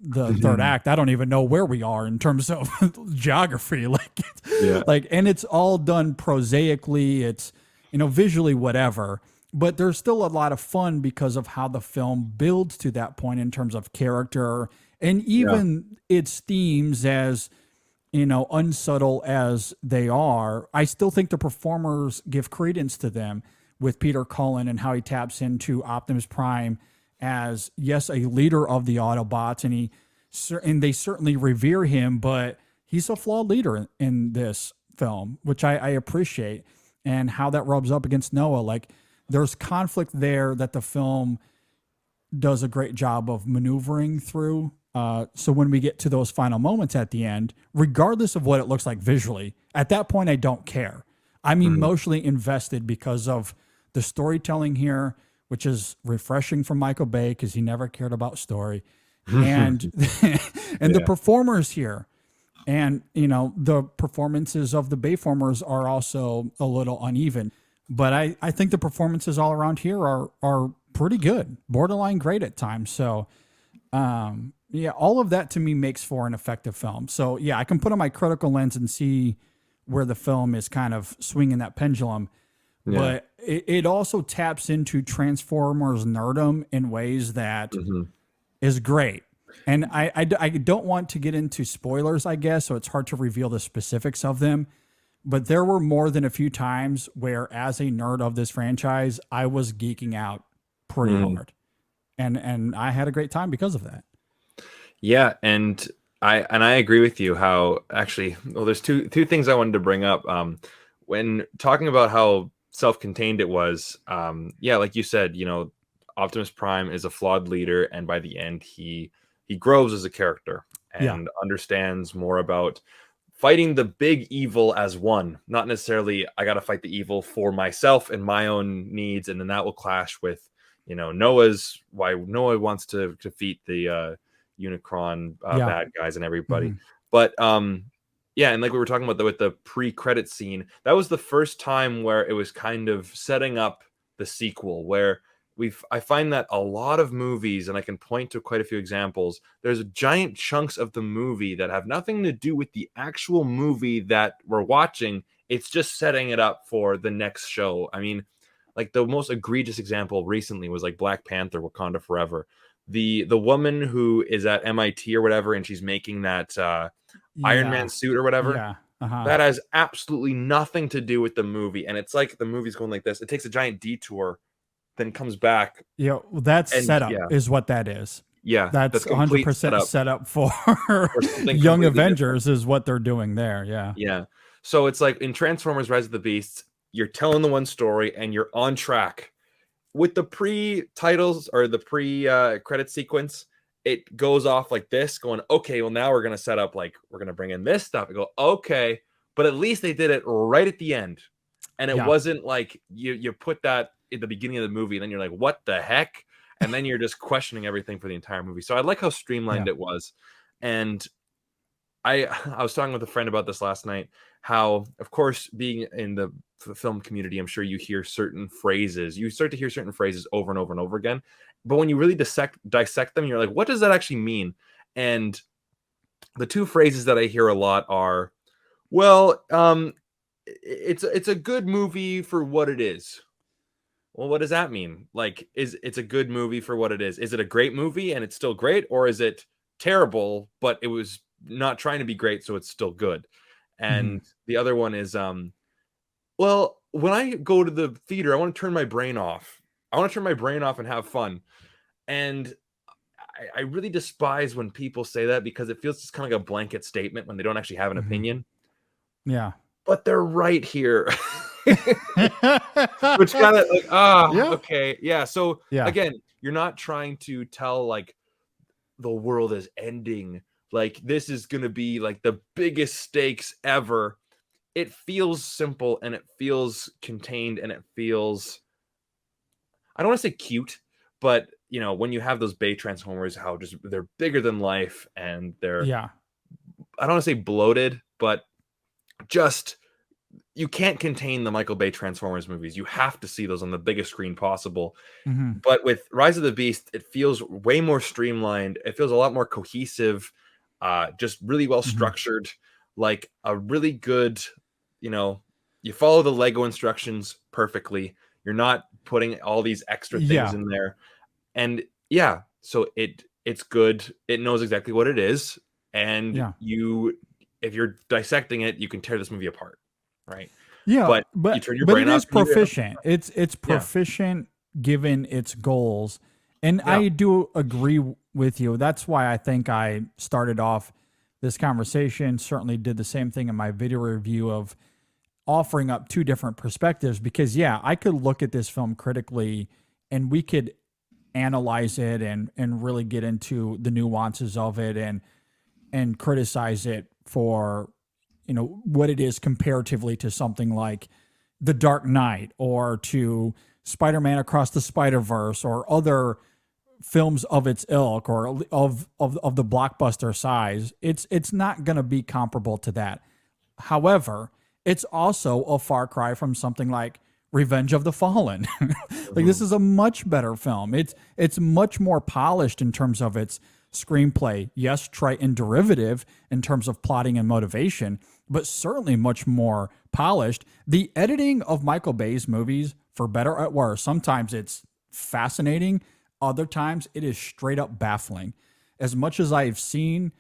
the third act. I don't even know where we are in terms of geography. And it's all done prosaically. It's, visually whatever, but there's still a lot of fun because of how the film builds to that point in terms of character and even its themes, as, unsubtle as they are. I still think the performers give credence to them with Peter Cullen and how he taps into Optimus Prime as, yes, a leader of the Autobots, and they certainly revere him, but he's a flawed leader in this film, which I appreciate, and how that rubs up against Noah. Like there's conflict there that the film does a great job of maneuvering through. So when we get to those final moments at the end, regardless of what it looks like visually, at that point, I don't care. I'm emotionally invested because of the storytelling here, which is refreshing from Michael Bay because he never cared about story, and the performers here, and the performances of the Bayformers are also a little uneven, but I think the performances all around here are pretty good, borderline great at times. So all of that to me makes for an effective film. So yeah, I can put on my critical lens and see where the film is kind of swinging that pendulum. But it also taps into Transformers nerdom in ways that is great. And I don't want to get into spoilers, I guess, so it's hard to reveal the specifics of them. But there were more than a few times where, as a nerd of this franchise, I was geeking out pretty hard. And I had a great time because of that. Yeah, and I agree with you. How actually, well, there's two things I wanted to bring up. When talking about how self-contained it was, yeah, like you said, Optimus Prime is a flawed leader, and by the end, he grows as a character Yeah. and understands more about fighting the big evil as one, not necessarily I got to fight the evil for myself and my own needs, and then that will clash with why Noah wants to defeat the Unicron bad guys and everybody. But yeah, and like we were talking about with the pre-credit scene, that was the first time where it was kind of setting up the sequel, where I find that a lot of movies, and I can point to quite a few examples, there's giant chunks of the movie that have nothing to do with the actual movie that we're watching. It's just setting it up for the next show. I mean, like the most egregious example recently was like Black Panther, Wakanda Forever. The woman who is at MIT or whatever, and she's making that Iron Man suit or whatever. Yeah. That has absolutely nothing to do with the movie. And it's like the movie's going like this. It takes a giant detour, then comes back. Yeah, that's setup is what that is. Yeah, that's 100% set up for Young Avengers different. Is what they're doing there. Yeah. Yeah. So it's like in Transformers Rise of the Beasts, you're telling the one story and you're on track. With the pre-titles or the pre-credit sequence, it goes off like this, going, okay, well, now we're going to set up, like, we're going to bring in this stuff. And go, okay. But at least they did it right at the end. And it wasn't like you put that at the beginning of the movie, and then you're like, what the heck? And then you're just questioning everything for the entire movie. So I like how streamlined it was. And I was talking with a friend about this last night, how, of course, being in the film community, I'm sure you hear certain phrases. You start to hear certain phrases over and over and over again. But when you really dissect them, you're like, what does that actually mean? And the two phrases that I hear a lot are, well, it's a good movie for what it is. Well, what does that mean? Like, it's a good movie for what it is? Is it a great movie and it's still great? Or is it terrible, but it was not trying to be great, so it's still good? And the other one is, well, when I go to the theater, I want to turn my brain off. I want to turn my brain off and have fun. And I really despise when people say that, because it feels just kind of like a blanket statement when they don't actually have an opinion. Yeah. But they're right here. Which kind of like, okay. Yeah. So again, you're not trying to tell like the world is ending. Like this is going to be like the biggest stakes ever. It feels simple and it feels contained and it feels, I don't want to say cute, but when you have those Bay Transformers, how just they're bigger than life and they're, I don't want to say bloated, but just, you can't contain the Michael Bay Transformers movies. You have to see those on the biggest screen possible. But with Rise of the Beast, it feels way more streamlined. It feels a lot more cohesive, just really well structured, like a really good, you follow the Lego instructions perfectly. You're not putting all these extra things in there. And so it's good. It knows exactly what it is. And if you're dissecting it, you can tear this movie apart. Right. Yeah. But you turn your brain it off. Is proficient. It's proficient given its goals. And I do agree with you. That's why I think I started off this conversation, certainly did the same thing in my video review of offering up two different perspectives, because I could look at this film critically and we could analyze it and really get into the nuances of it and criticize it for what it is comparatively to something like The Dark Knight or to Spider-Man Across the Spider-Verse or other films of its ilk or of the blockbuster size. It's not going to be comparable to that. However, it's also a far cry from something like Revenge of the Fallen. Like this is a much better film. It's much more polished in terms of its screenplay. Yes, trite and derivative in terms of plotting and motivation, but certainly much more polished. The editing of Michael Bay's movies, for better or worse, sometimes it's fascinating. Other times it is straight up baffling. As much as I've seen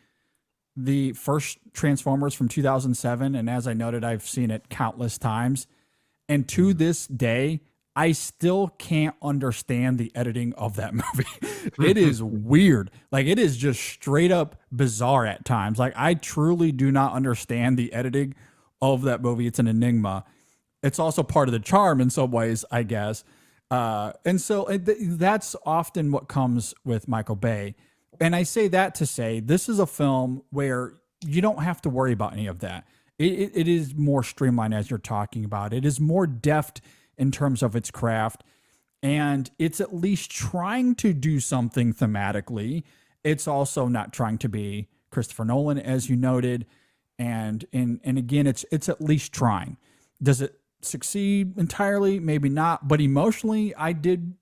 the first Transformers from 2007, and as I noted, I've seen it countless times, and to this day, I still can't understand the editing of that movie. It is weird. Like, it is just straight up bizarre at times. Like, I truly do not understand the editing of that movie. It's an enigma. It's also part of the charm in some ways, I guess. And so that's often what comes with Michael Bay. And I say that to say this is a film where you don't have to worry about any of that. It is more streamlined, as you're talking about. It is more deft in terms of its craft, and it's at least trying to do something thematically. It's also not trying to be Christopher Nolan, as you noted, and again, it's at least trying. Does it succeed entirely? Maybe not, but emotionally, I did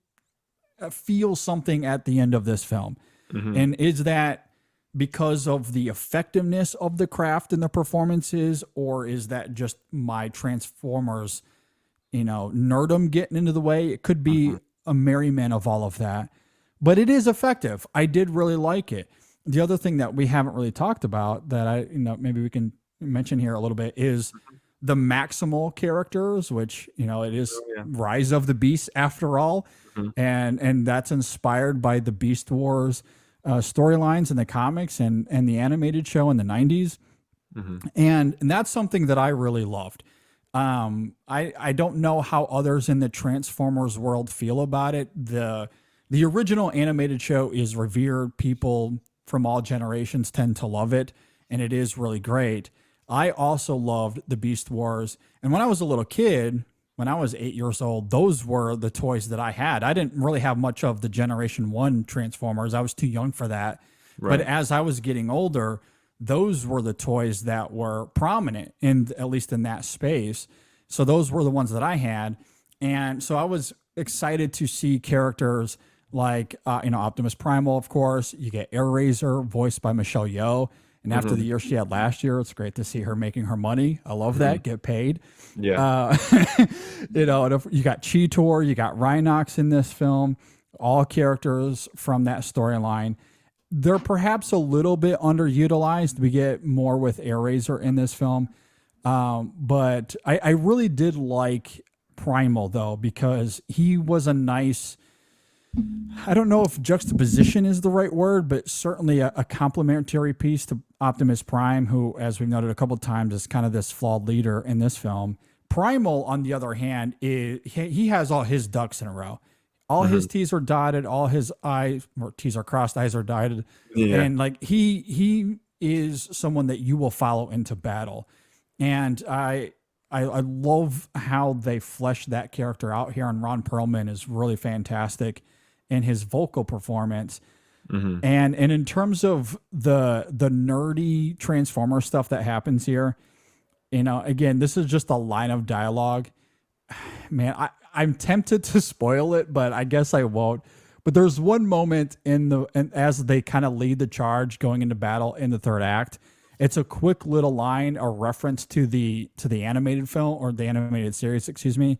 feel something at the end of this film. And is that because of the effectiveness of the craft and the performances, or is that just my Transformers, nerdom getting into the way? It could be a merriment of all of that, but it is effective. I did really like it. The other thing that we haven't really talked about that maybe we can mention here a little bit is the Maximal characters, which, it is Rise of the Beast after all. And that's inspired by the Beast Wars storylines in the comics and the animated show in the 90s. And that's something that I really loved. I don't know how others in the Transformers world feel about it. The original animated show is revered. People from all generations tend to love it, and it is really great. I also loved the Beast Wars. And when I was a little kid, when I was 8 years old, those were the toys that I had. I didn't really have much of the Generation 1 Transformers. I was too young for that. Right. But as I was getting older, those were the toys that were prominent, at least in that space. So those were the ones that I had. And so I was excited to see characters like, Optimus Primal, of course. You get Airazor, voiced by Michelle Yeoh. And after the year she had last year, it's great to see her making her money. I love that. Get paid. Yeah. You got Cheetor, you got Rhinox in this film, all characters from that storyline. They're perhaps a little bit underutilized. We get more with Airazor in this film. But I really did like Primal, though, because he was a nice, I don't know if juxtaposition is the right word, but certainly a complementary piece to Optimus Prime, who, as we've noted a couple of times, is kind of this flawed leader in this film. Primal, on the other hand, he has all his ducks in a row. All his T's are dotted, all his T's are crossed, I's are dotted. Yeah. And like he is someone that you will follow into battle. And I love how they fleshed that character out here. And Ron Perlman is really fantastic in his vocal performance. And in terms of the nerdy Transformer stuff that happens here, again, this is just a line of dialogue. Man, I'm tempted to spoil it, but I guess I won't. But there's one moment as they kind of lead the charge going into battle in the third act. It's a quick little line, a reference to the animated film, or the animated series, excuse me.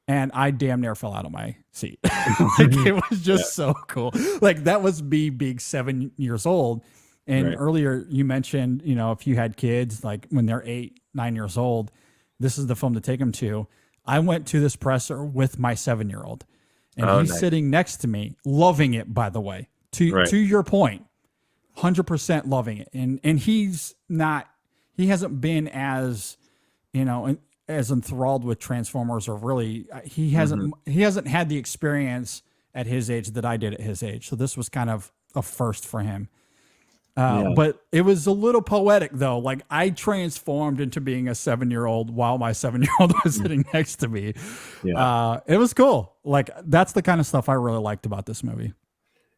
And I damn near fell out of my seat. It was just so cool. Like, that was me being 7 years old. And earlier you mentioned, if you had kids, like when they're 8, 9 years old, this is the film to take them to. I went to this presser with my 7-year-old, and he's sitting next to me, loving it, by the way, to your point, 100% loving it. And he hasn't been as, as enthralled with Transformers, or really, he hasn't had the experience at his age that I did at his age. So this was kind of a first for him. But it was a little poetic, though. Like, I transformed into being a 7-year-old while my 7-year-old was sitting next to me. It was cool. Like, that's the kind of stuff I really liked about this movie.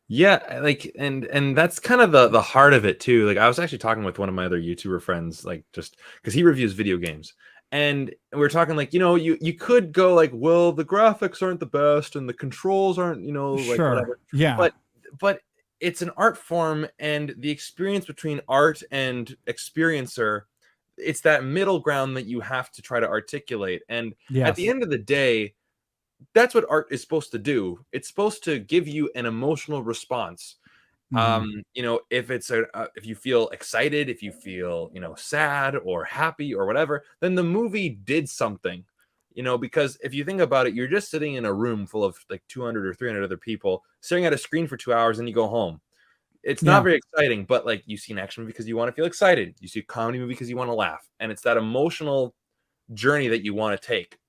Yeah, like, and that's kind of the heart of it too. Like, I was actually talking with one of my other YouTuber friends, like, just because he reviews video games, and we were talking like, you could go like, well, the graphics aren't the best and the controls aren't, like, whatever. Yeah, but it's an art form, and the experience between art and experiencer, it's that middle ground that you have to try to articulate. And at the end of the day, that's what art is supposed to do. It's supposed to give you an emotional response. If it's if you feel excited, if you feel, sad or happy or whatever, then the movie did something. because if you think about it, you're just sitting in a room full of like 200 or 300 other people staring at a screen for 2 hours and you go home. It's not very exciting, but like you see an action movie because you want to feel excited. You see a comedy movie because you want to laugh. And it's that emotional journey that you want to take.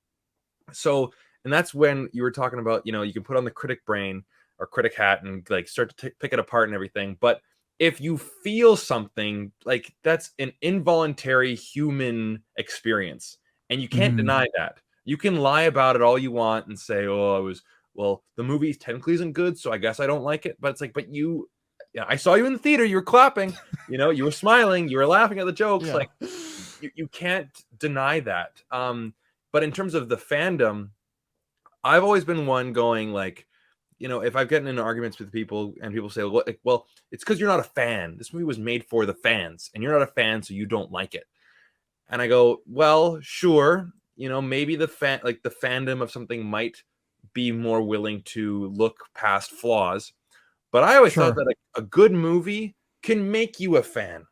So, and that's when you were talking about, you can put on the critic brain or critic hat and like start to pick it apart and everything. But if you feel something, like that's an involuntary human experience and you can't deny that. You can lie about it all you want and say, the movie technically isn't good, so I guess I don't like it. But it's like, I saw you in the theater. You were clapping, you were smiling, you were laughing at the jokes. Like you can't deny that. But in terms of the fandom, I've always been one going like, if I've gotten into arguments with people and people say, well, it's because you're not a fan. This movie was made for the fans and you're not a fan, so you don't like it. And I go, well, sure. Maybe the fandom of something might be more willing to look past flaws. But I always thought that a good movie can make you a fan.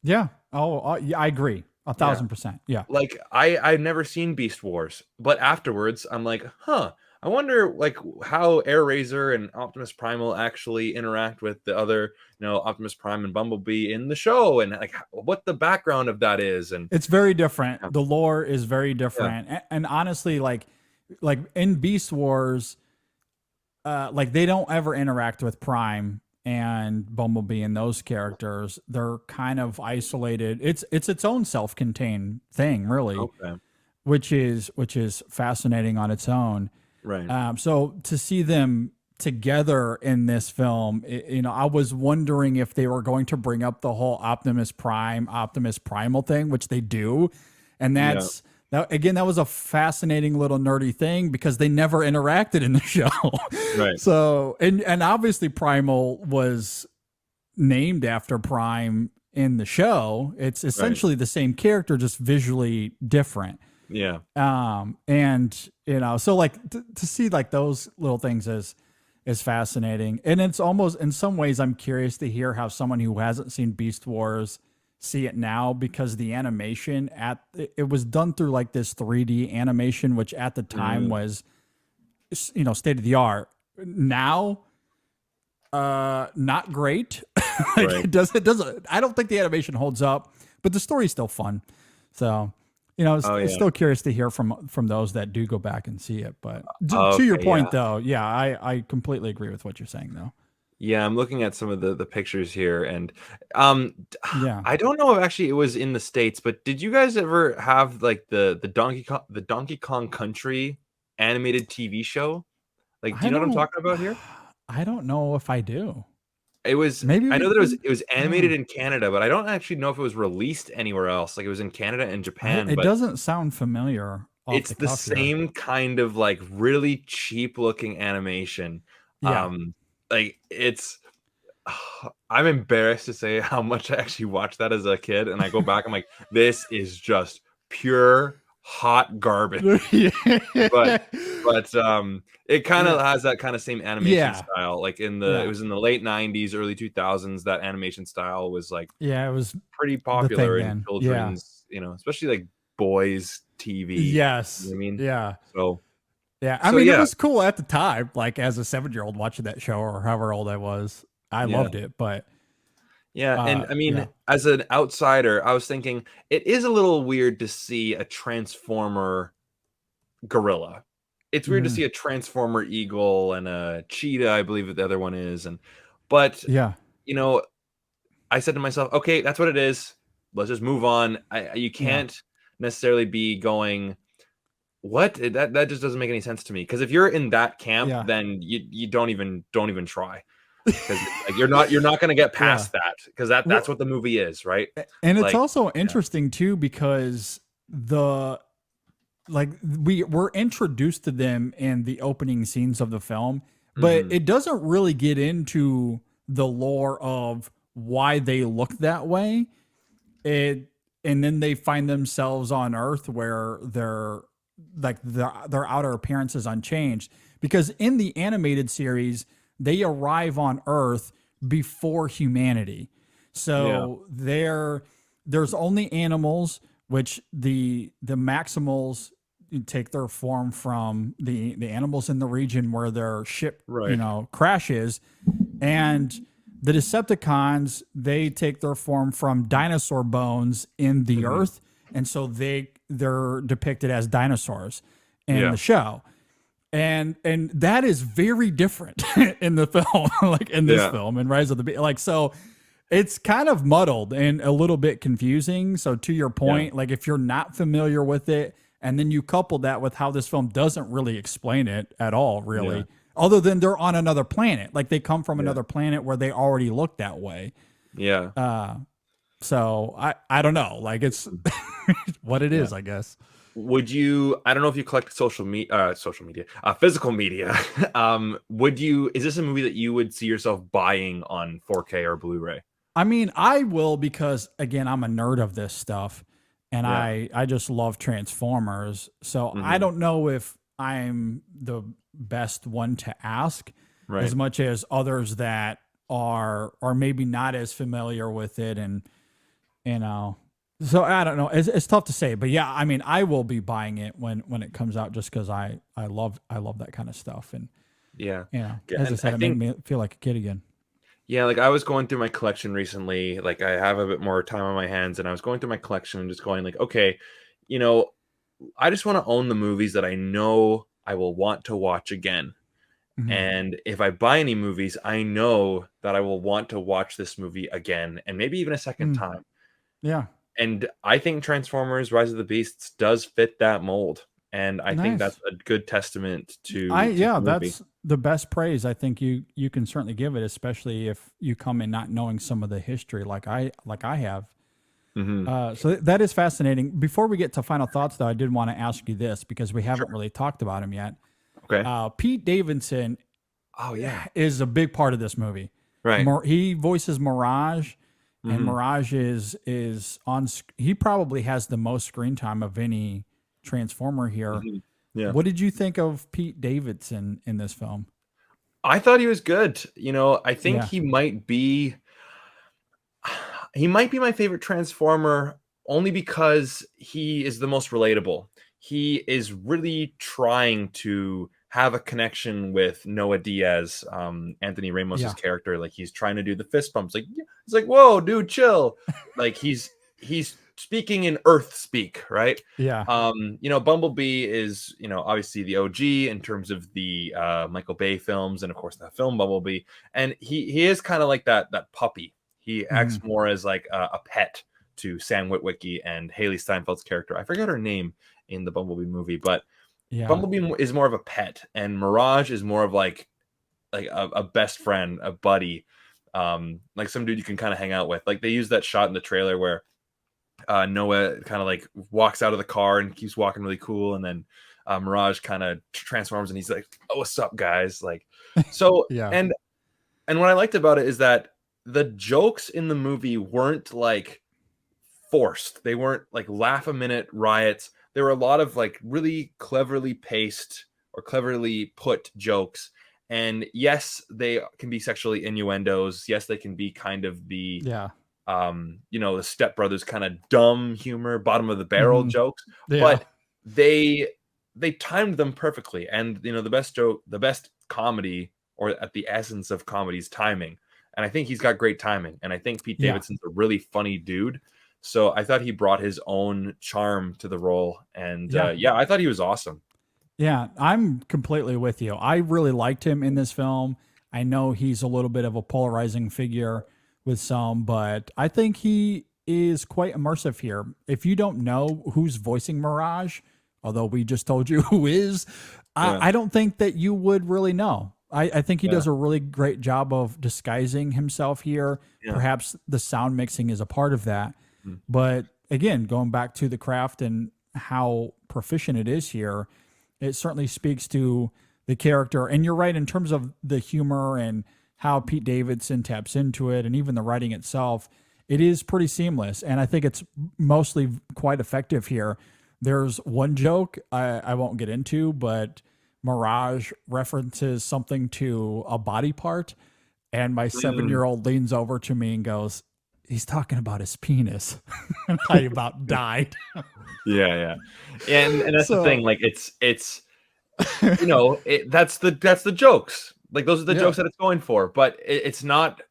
Yeah. Oh, yeah, I agree. 1,000%. Yeah. Like I've never seen Beast Wars, but afterwards I'm like, I wonder like how Air Razor and Optimus Prime will actually interact with the other, Optimus Prime and Bumblebee in the show, and like what the background of that is. And it's very different. The lore is very different. And honestly, like in Beast Wars, like they don't ever interact with Prime and Bumblebee and those characters. They're kind of isolated. It's its own self-contained thing, really, which is fascinating on its own. Right. So to see them together in this film, I was wondering if they were going to bring up the whole Optimus Primal thing, which they do, and that's. Now, again, that was a fascinating little nerdy thing because they never interacted in the show. Right. So, and obviously Primal was named after Prime in the show. It's essentially the same character, just visually different. Yeah. And, so like to see like those little things is fascinating. And it's almost, in some ways, I'm curious to hear how someone who hasn't seen Beast Wars see it now, because the animation it was done through like this 3D animation, which at the time was, state of the art. Now, not great. It doesn't. I don't think the animation holds up, but the story's still fun. So, it's still curious to hear from those that do go back and see it. But to your point, though, I completely agree with what you're saying, though. Yeah, I'm looking at some of the pictures here, and I don't know if actually it was in the States, but did you guys ever have like the Donkey Kong Country animated TV show? Like, do you know what I'm talking about here? I don't know if I do. It was maybe I know that it was animated in Canada, but I don't actually know if it was released anywhere else. Like it was in Canada and Japan. It doesn't sound familiar. It's the same kind of like really cheap looking animation. Yeah. Like I'm embarrassed to say how much I actually watched that as a kid, and I go back, I'm like, this is just pure hot garbage. but it kind of has that kind of same animation style, like it was in the late 90s, early 2000s. That animation style was like, it was pretty popular in children's, especially like boys TV. Yes. You know what I mean? Yeah. So I mean, it was cool at the time, like as a 7-year-old watching that show, or however old I was. I loved it, but and I mean, as an outsider, I was thinking it is a little weird to see a Transformer gorilla. It's weird to see a Transformer eagle and a cheetah, I believe that the other one is, but I said to myself, okay, that's what it is. Let's just move on. You can't necessarily be going, what? That just doesn't make any sense to me. Because if you're in that camp, then you don't even try. Because like, you're not going to get past that, because that's what the movie is, right? And it's also interesting too, because we're introduced to them in the opening scenes of the film, but it doesn't really get into the lore of why they look that way. And then they find themselves on Earth where they're like their outer appearance is unchanged, because in the animated series they arrive on Earth before humanity. So there's only animals, which the Maximals, take their form from the animals in the region where their ship, Right. crashes, and the Decepticons, they take their form from dinosaur bones in the earth, and so they're depicted as dinosaurs in the show. And that is very different in the film, like in this film, in Rise of the Beast. Like, so it's kind of muddled and a little bit confusing. So to your point, like if you're not familiar with it, and then you couple that with how this film doesn't really explain it at all, really, other than they're on another planet. Like they come from another planet where they already look that way. Yeah. So I don't know. Like it's what it is, I guess. Would you, I don't know if you collect physical media. Is this a movie that you would see yourself buying on 4K or Blu-ray? I mean, I will, because again, I'm a nerd of this stuff, and I just love Transformers. So I don't know if I'm the best one to ask, as much as others that are maybe not as familiar with it, and so I don't know. It's tough to say, but yeah, I mean, I will be buying it when it comes out, just because I love that kind of stuff, and as I said, it made me feel like a kid again. Yeah, like I was going through my collection recently. Like I have a bit more time on my hands, and I was going through my collection and just going like, okay, I just want to own the movies that I know I will want to watch again. And if I buy any movies, I know that I will want to watch this movie again, and maybe even a second time. Yeah. And I think Transformers: Rise of the Beasts does fit that mold. And I think that's a good testament to the movie. That's the best praise I think you can certainly give it, especially if you come in not knowing some of the history like I have. So that is fascinating. Before we get to final thoughts, though, I did want to ask you this, because we haven't really talked about him yet. Okay. Pete Davidson is a big part of this movie. Right. He voices Mirage, and Mirage is on. He probably has the most screen time of any Transformer here. Yeah. What did you think of Pete Davidson in this film? I thought he was good. I think he might be my favorite Transformer, only because he is the most relatable. He is really trying to have a connection with Noah Diaz, Anthony Ramos's character. Like he's trying to do the fist bumps. Like it's like, whoa, dude, chill. Like he's speaking in Earth speak, right? Yeah. Bumblebee is, obviously the OG in terms of the Michael Bay films, and of course the film Bumblebee. And he is kind of like that puppy. He acts more as like a pet to Sam Witwicky and Haley Steinfeld's character. I forget her name in the Bumblebee movie, but Bumblebee is more of a pet, and Mirage is more of like a best friend, a buddy, like some dude you can kind of hang out with. Like they use that shot in the trailer where Noah kind of like walks out of the car and keeps walking really cool, and then Mirage kind of transforms and he's like, "Oh, what's up, guys?" Like, so and what I liked about it is that the jokes in the movie weren't like forced. They weren't like laugh a minute riots. There were a lot of like really cleverly paced or cleverly put jokes. And yes, they can be sexually innuendos. Yes, they can be kind of the the Step Brothers kind of dumb humor, bottom of the barrel jokes. But they timed them perfectly. And the best comedy, or at the essence of comedy, is timing. And I think he's got great timing. And I think Pete Davidson's a really funny dude. So I thought he brought his own charm to the role. And I thought he was awesome. Yeah, I'm completely with you. I really liked him in this film. I know he's a little bit of a polarizing figure with some, but I think he is quite immersive here. If you don't know who's voicing Mirage, although we just told you who is, I don't think that you would really know. I think he does a really great job of disguising himself here. Yeah. Perhaps the sound mixing is a part of that. But again, going back to the craft and how proficient it is here, it certainly speaks to the character. And you're right, in terms of the humor and how Pete Davidson taps into it, and even the writing itself, it is pretty seamless. And I think it's mostly quite effective here. There's one joke I won't get into, but Mirage references something to a body part, and my 7-year-old leans over to me and goes, he's talking about his penis. And I about died. Yeah. And that's the So thing. Like it's that's the jokes. Like those are the jokes that it's going for. But it's not.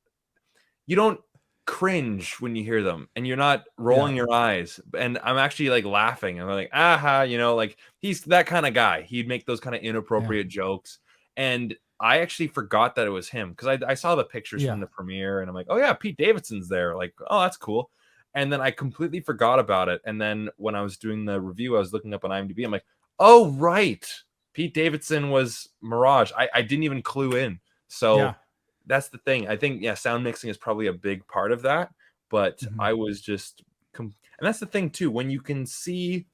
You don't cringe when you hear them, and you're not rolling your eyes. And I'm actually like laughing. And I'm like, aha, like he's that kind of guy. He'd make those kind of inappropriate jokes. And I actually forgot that it was him because I saw the pictures from the premiere, and I'm like, oh yeah, Pete Davidson's there. Like, oh, that's cool. And then I completely forgot about it. And then when I was doing the review, I was looking up on IMDb. I'm like, oh right, Pete Davidson was Mirage. I didn't even clue in. So that's the thing. I think sound mixing is probably a big part of that. But I was just, and that's the thing too. When you can see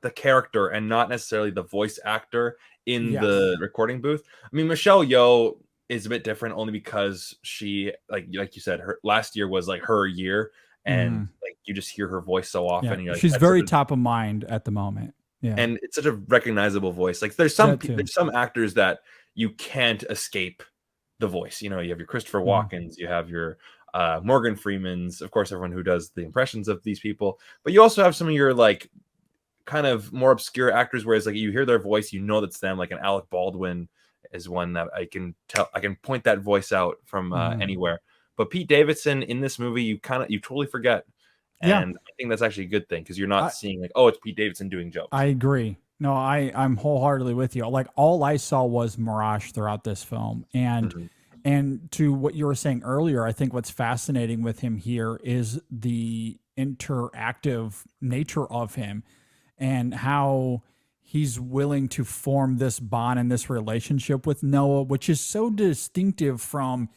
the character and not necessarily the voice actor in the recording booth. I mean, Michelle Yeoh is a bit different only because she, like you said, her last year was like her year, and like you just hear her voice so often. And you're like, she's very top of mind at the moment. Yeah, and it's such a recognizable voice. Like there's some actors that you can't escape the voice. You have your Christopher Walkens, you have your Morgan Freemans, of course, everyone who does the impressions of these people. But you also have some of your like kind of more obscure actors, whereas like you hear their voice, that's them. Like an Alec Baldwin is one that I can point that voice out from anywhere. But Pete Davidson in this movie, you totally forget. And I think that's actually a good thing because you're not seeing like, oh, it's Pete Davidson doing jokes. I agree. No, I'm wholeheartedly with you. Like all I saw was Mirage throughout this film. And to what you were saying earlier, I think what's fascinating with him here is the interactive nature of him and how he's willing to form this bond and this relationship with Noah, which is so distinctive from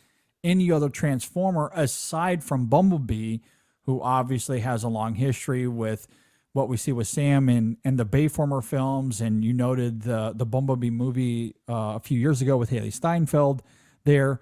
any other Transformer aside from Bumblebee, who obviously has a long history with what we see with Sam in the Bayformer films. And you noted the Bumblebee movie a few years ago with Haley Steinfeld there.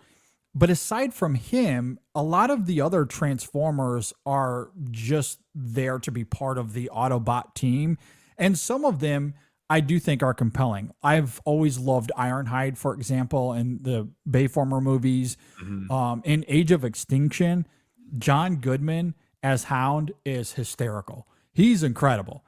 But aside from him, a lot of the other Transformers are just there to be part of the Autobot team. And some of them I do think are compelling. I've always loved Ironhide, for example, in the Bayformer movies. In Age of Extinction, John Goodman as Hound is hysterical. He's incredible.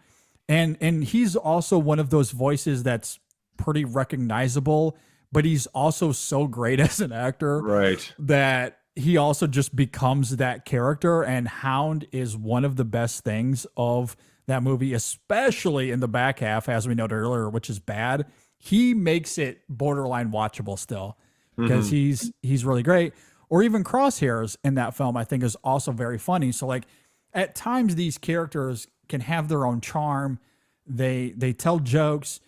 And he's also one of those voices that's pretty recognizable, but he's also so great as an actor, right, that he also just becomes that character. And Hound is one of the best things of that movie, especially in the back half, as we noted earlier, which is bad. He makes it borderline watchable still because he's really great. Or even Crosshairs in that film, I think, is also very funny. So like at times these characters can have their own charm. They tell jokes.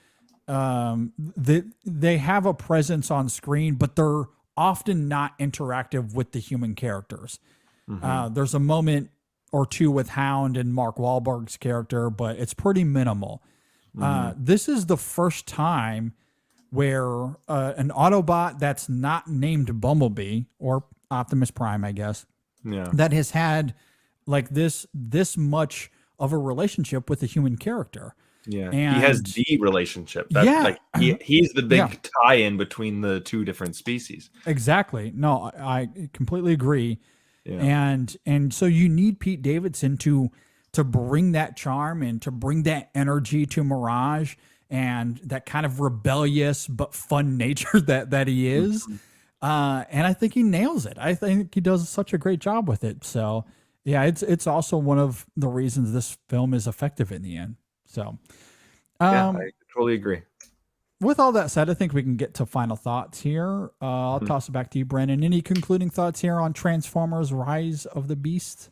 They have a presence on screen, but they're often not interactive with the human characters. There's a moment or two with Hound and Mark Wahlberg's character, but it's pretty minimal. This is the first time where an Autobot that's not named Bumblebee or Optimus Prime, I guess, that has had like this much of a relationship with a human character. Yeah, and he has the relationship. Like he's the big tie-in between the two different species. Exactly. No, I completely agree. Yeah. And so you need Pete Davidson to bring that charm and to bring that energy to Mirage and that kind of rebellious but fun nature that he is. And I think he nails it. I think he does such a great job with it. So yeah, it's also one of the reasons this film is effective in the end. So I totally agree. With all that said, I think we can get to final thoughts here. I'll toss it back to you, Brandon. Any concluding thoughts here on Transformers: Rise of the Beast?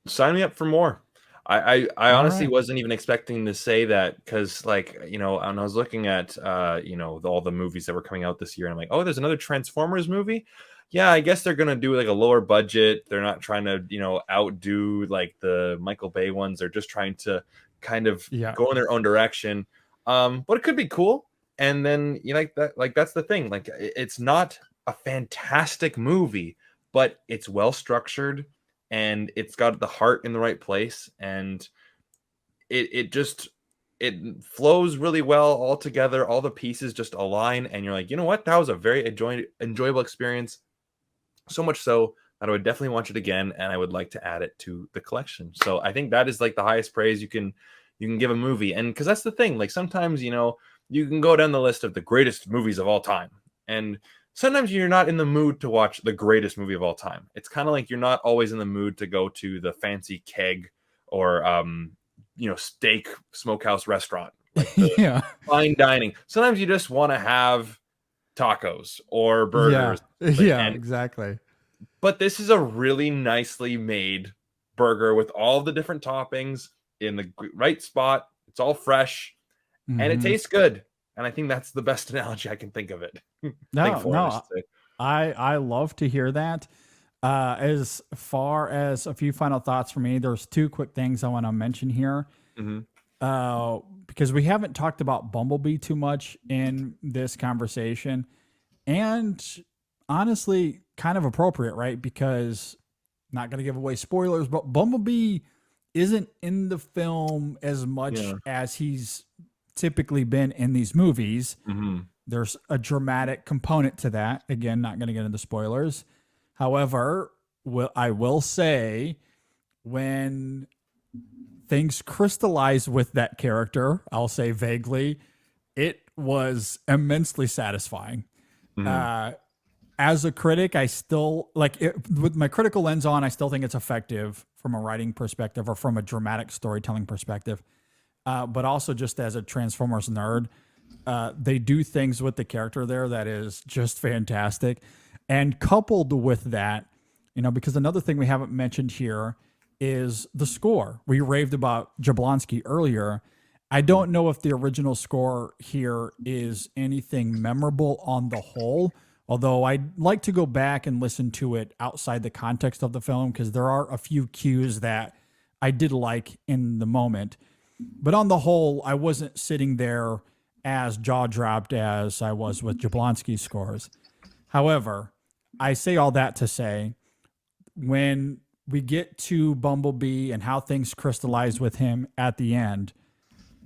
Sign me up for more. I honestly wasn't even expecting to say that because, like, when I was looking at, all the movies that were coming out this year, and I'm like, oh, there's another Transformers movie. Yeah, I guess they're going to do like a lower budget. They're not trying to, outdo like the Michael Bay ones. They're just trying to kind of go in their own direction. But it could be cool. And then that's the thing. Like, it's not a fantastic movie, but it's well structured and it's got the heart in the right place. And it flows really well all together. All the pieces just align. And you're like, you know what? That was a very enjoyable experience. So much so that I would definitely watch it again, and I would like to add it to the collection. So I think that is like the highest praise you can give a movie. And because that's the thing, like sometimes, you know, you can go down the list of the greatest movies of all time, and sometimes you're not in the mood to watch the greatest movie of all time. It's kind of like you're not always in the mood to go to the fancy keg or you know, steak smokehouse restaurant, like the fine dining. Sometimes you just want to have tacos or burgers. Exactly. But this is a really nicely made burger with all the different toppings in the right spot. It's all fresh and it tastes good. And I think that's the best analogy I can think of it. I love to hear that. As far as a few final thoughts for me, there's two quick things I want to mention here. Because we haven't talked about Bumblebee too much in this conversation. And honestly, kind of appropriate, right? Because not going to give away spoilers, but Bumblebee isn't in the film as much as he's typically been in these movies. There's a dramatic component to that. Again, not going to get into spoilers. However, I will say when things crystallize with that character, I'll say vaguely, it was immensely satisfying. As a critic, I still like it, with my critical lens on, I still think it's effective from a writing perspective or from a dramatic storytelling perspective. But also just as a Transformers nerd, they do things with the character there that is just fantastic. And coupled with that, you know, because another thing we haven't mentioned here is the score. We raved about Jablonski earlier. I don't know if the original score here is anything memorable on the whole, although I'd like to go back and listen to it outside the context of the film because there are a few cues that I did like in the moment. But on the whole, I wasn't sitting there as jaw-dropped as I was with Jablonski's scores. However, I say all that to say, when we get to Bumblebee and how things crystallize with him at the end,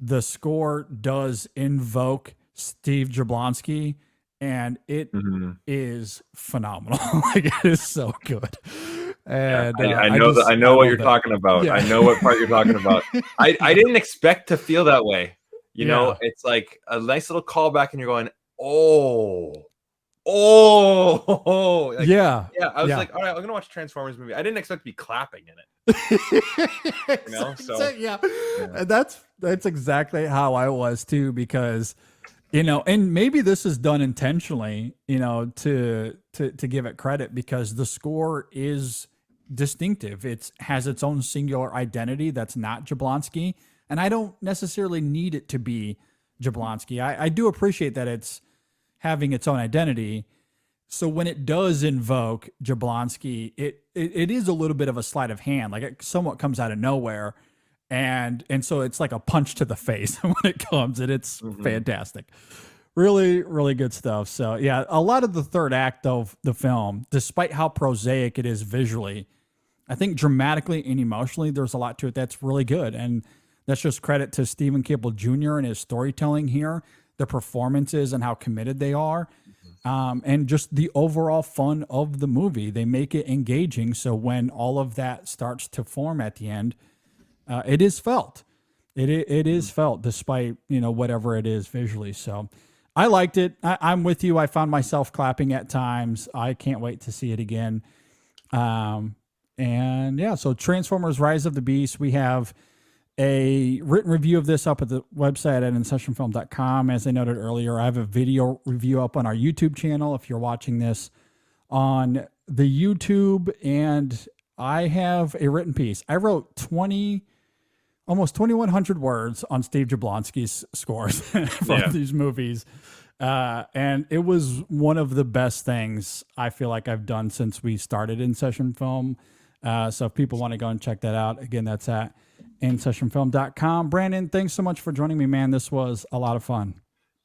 the score does invoke Steve Jablonski, and it is phenomenal. Like, it is so good. And I know what you're talking about. I know what part you're talking about. I didn't expect to feel that way. You know, it's like a nice little callback, and you're going, like, I was like, all right, I'm gonna watch a Transformers movie. I didn't expect to be clapping in it. You know, And that's exactly how I was too, because you know, and maybe this is done intentionally, you know, to give it credit, because the score is distinctive. It has its own singular identity that's not Jablonski, and I don't necessarily need it to be Jablonski. I do appreciate that it's having its own identity. So when it does invoke Jablonski, it is a little bit of a sleight of hand, like it somewhat comes out of nowhere. And so it's like a punch to the face when it comes, and it's fantastic. Really, really good stuff. So yeah, a lot of the third act of the film, despite how prosaic it is visually, I think dramatically and emotionally, there's a lot to it that's really good. And that's just credit to Steven Caple Jr. and his storytelling here, the performances and how committed they are. And just the overall fun of the movie. They make it engaging. So when all of that starts to form at the end, it is felt. It is felt despite, you know, whatever it is visually. So I liked it. I'm with you. I found myself clapping at times. I can't wait to see it again. And yeah, so Transformers Rise of the Beast, we have a written review of this up at the website at InSessionFilm.com. As I noted earlier, I have a video review up on our YouTube channel if you're watching this on the YouTube, and I have a written piece. I wrote almost 2,100 words on Steve Jablonski's scores from these movies. And it was one of the best things I feel like I've done since we started In Session Film. So if people want to go and check that out, again, that's at InSessionFilm.com. Brandon, thanks so much for joining me, man. This was a lot of fun.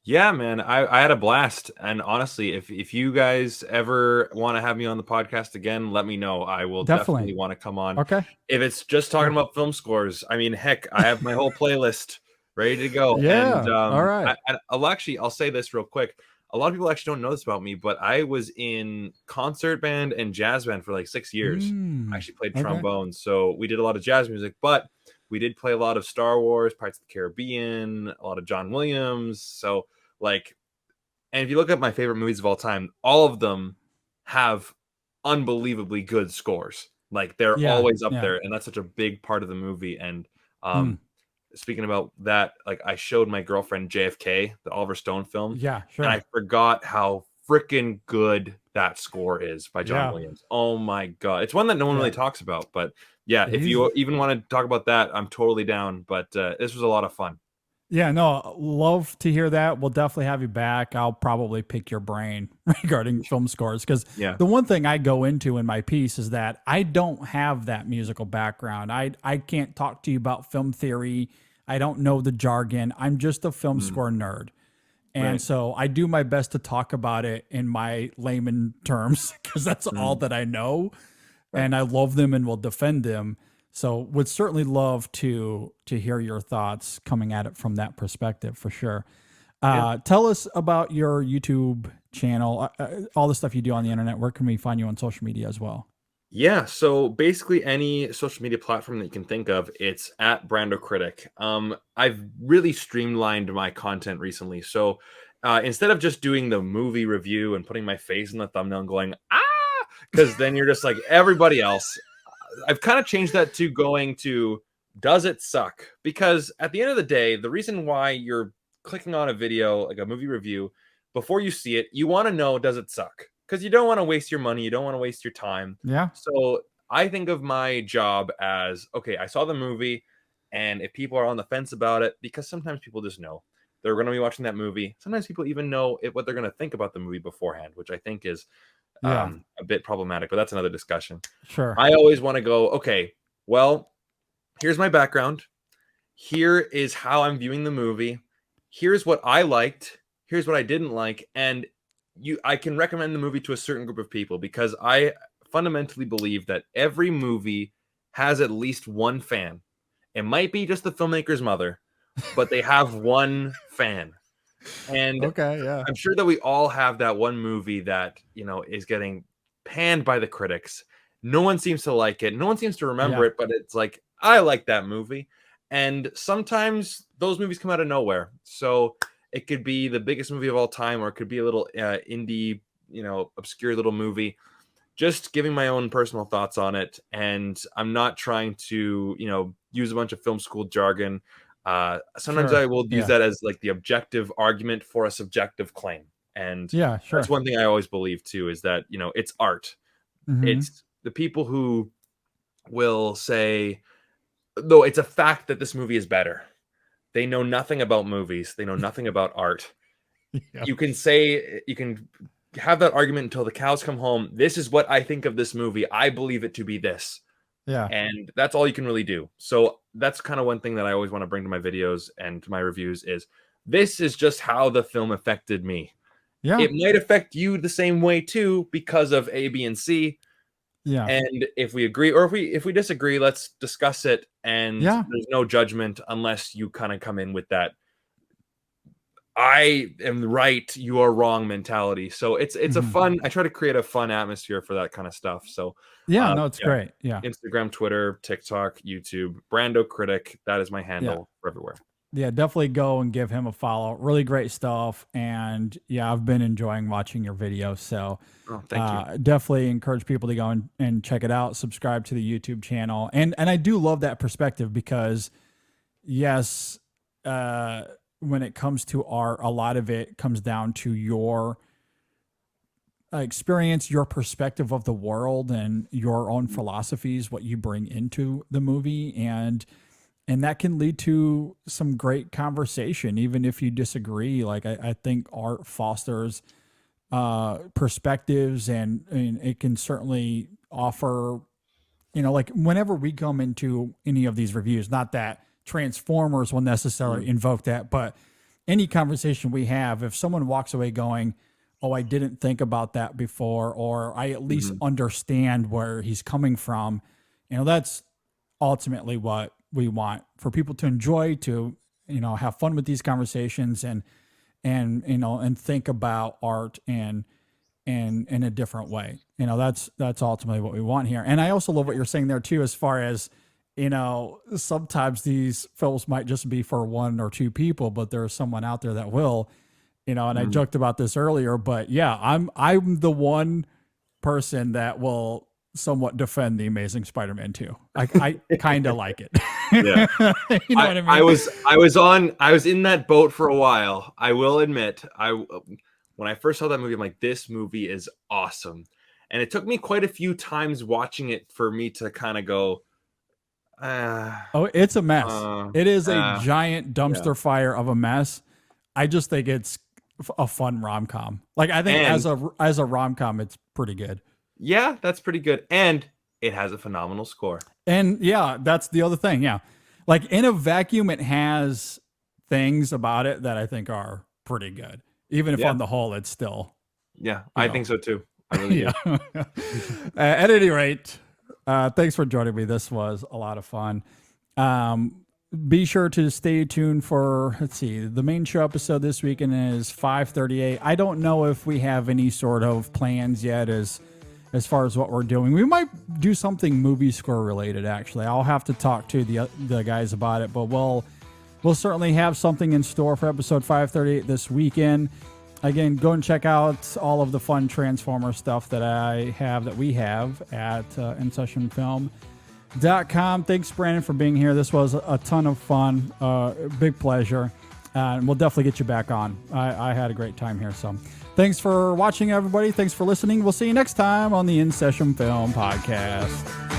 Yeah, man, I had a blast. And honestly, if you guys ever want to have me on the podcast again, let me know. I will definitely want to come on. Okay. If it's just talking about film scores, I mean, heck, I have my whole playlist ready to go. Yeah. And, all right. I'll say this real quick. a lot of people actually don't know this about me, but I was in concert band and jazz band for like 6 years. I actually played trombone, so we did a lot of jazz music, but we did play a lot of Star Wars, Pirates of the Caribbean, a lot of John Williams. So like, and if you look at my favorite movies of all time, all of them have unbelievably good scores. Like they're always up there, and that's such a big part of the movie. And speaking about that, like I showed my girlfriend JFK, the Oliver Stone film. Yeah, sure. And I forgot how freaking good that score is by John Williams. Oh my God. It's one that no one really talks about, but yeah, if you even want to talk about that, I'm totally down. But this was a lot of fun. Yeah, no, love to hear that. We'll definitely have you back. I'll probably pick your brain regarding film scores because the one thing I go into in my piece is that I don't have that musical background. I can't talk to you about film theory. I don't know the jargon. I'm just a film score nerd. And so I do my best to talk about it in my layman terms because that's all that I know. And I love them and will defend them. So would certainly love to hear your thoughts coming at it from that perspective for sure. Tell us about your YouTube channel, all the stuff you do on the internet. Where can we find you on social media as well? Yeah, so basically any social media platform that you can think of, it's at Brando Critic. I've really streamlined my content recently. So instead of just doing the movie review and putting my face in the thumbnail and going, because then you're just like everybody else, I've kind of changed that to going to, does it suck? Because at the end of the day, the reason why you're clicking on a video, like a movie review, before you see it, you want to know, does it suck? Because you don't want to waste your money. You don't want to waste your time. Yeah. So I think of my job as, okay, I saw the movie, and if people are on the fence about it, because sometimes people just know they're going to be watching that movie. Sometimes people even know what they're going to think about the movie beforehand, which I think is a bit problematic, but that's another discussion. Sure. I always want to go, okay, well, here's my background. Here is how I'm viewing the movie. Here's what I liked. Here's what I didn't like. And I can recommend the movie to a certain group of people because I fundamentally believe that every movie has at least one fan. It might be just the filmmaker's mother, but they have one fan. And I'm sure that we all have that one movie that, is getting panned by the critics. No one seems to like it. No one seems to remember it, but it's like, I like that movie. And sometimes those movies come out of nowhere. So it could be the biggest movie of all time, or it could be a little indie, obscure little movie. Just giving my own personal thoughts on it. And I'm not trying to, use a bunch of film school jargon. Sometimes I will use that as like the objective argument for a subjective claim. And that's one thing I always believe too, is that, it's art. It's the people who will say, though it's a fact that this movie is better. They know nothing about movies. They know nothing about art. You can have that argument until the cows come home. This is what I think of this movie. I believe it to be this. Yeah. And that's all you can really do. So that's kind of one thing that I always want to bring to my videos and to my reviews is this is just how the film affected me. Yeah. It might affect you the same way too because of A, B, and C. Yeah. And if we agree or if we disagree, let's discuss it. And there's no judgment unless you kind of come in with that I am right, you are wrong mentality. So it's a fun, I try to create a fun atmosphere for that kind of stuff. So it's great. Yeah. Instagram, Twitter, TikTok, YouTube, Brando Critic. That is my handle for everywhere. Yeah, definitely go and give him a follow. Really great stuff. And I've been enjoying watching your videos. So thank you. Definitely encourage people to go and check it out. Subscribe to the YouTube channel. And I do love that perspective because when it comes to art, a lot of it comes down to your experience, your perspective of the world and your own philosophies, what you bring into the movie. And that can lead to some great conversation, even if you disagree. Like I think art fosters perspectives and it can certainly offer, like whenever we come into any of these reviews, not that Transformers will necessarily invoke that, but any conversation we have, if someone walks away going, oh, I didn't think about that before, or I at least understand where he's coming from, that's ultimately what we want for people to enjoy, to, have fun with these conversations. And and and think about art and in a different way. That's ultimately what we want here. And I also love what you're saying there too, as far as sometimes these films might just be for one or two people, but there's someone out there that will, and I joked about this earlier, but yeah, I'm the one person that will somewhat defend the Amazing Spider-Man 2. I kind of like it. Yeah. You know what I mean? I was in that boat for a while. I will admit, when I first saw that movie, I'm like, this movie is awesome. And it took me quite a few times watching it for me to kind of go, oh, it's a mess. It is a giant dumpster fire of a mess. I just think it's a fun rom-com. Like, I think as a rom-com, it's pretty good. Yeah, that's pretty good. And it has a phenomenal score. And yeah, that's the other thing. Yeah. Like, in a vacuum, it has things about it that I think are pretty good. Even if on the whole, it's still. Yeah, I think so too. I really do. At any rate, thanks for joining me. This was a lot of fun. Be sure to stay tuned for, the main show episode this weekend is 5:38. I don't know if we have any sort of plans yet as far as what we're doing. We might do something movie score related, actually. I'll have to talk to the guys about it, but we'll certainly have something in store for episode 538 this weekend. Again, go and check out all of the fun Transformer stuff that we have at InSessionFilm.com. Thanks, Brandon, for being here. This was a ton of fun. Big pleasure. And we'll definitely get you back on. I had a great time here. So thanks for watching, everybody. Thanks for listening. We'll see you next time on the In Session Film Podcast.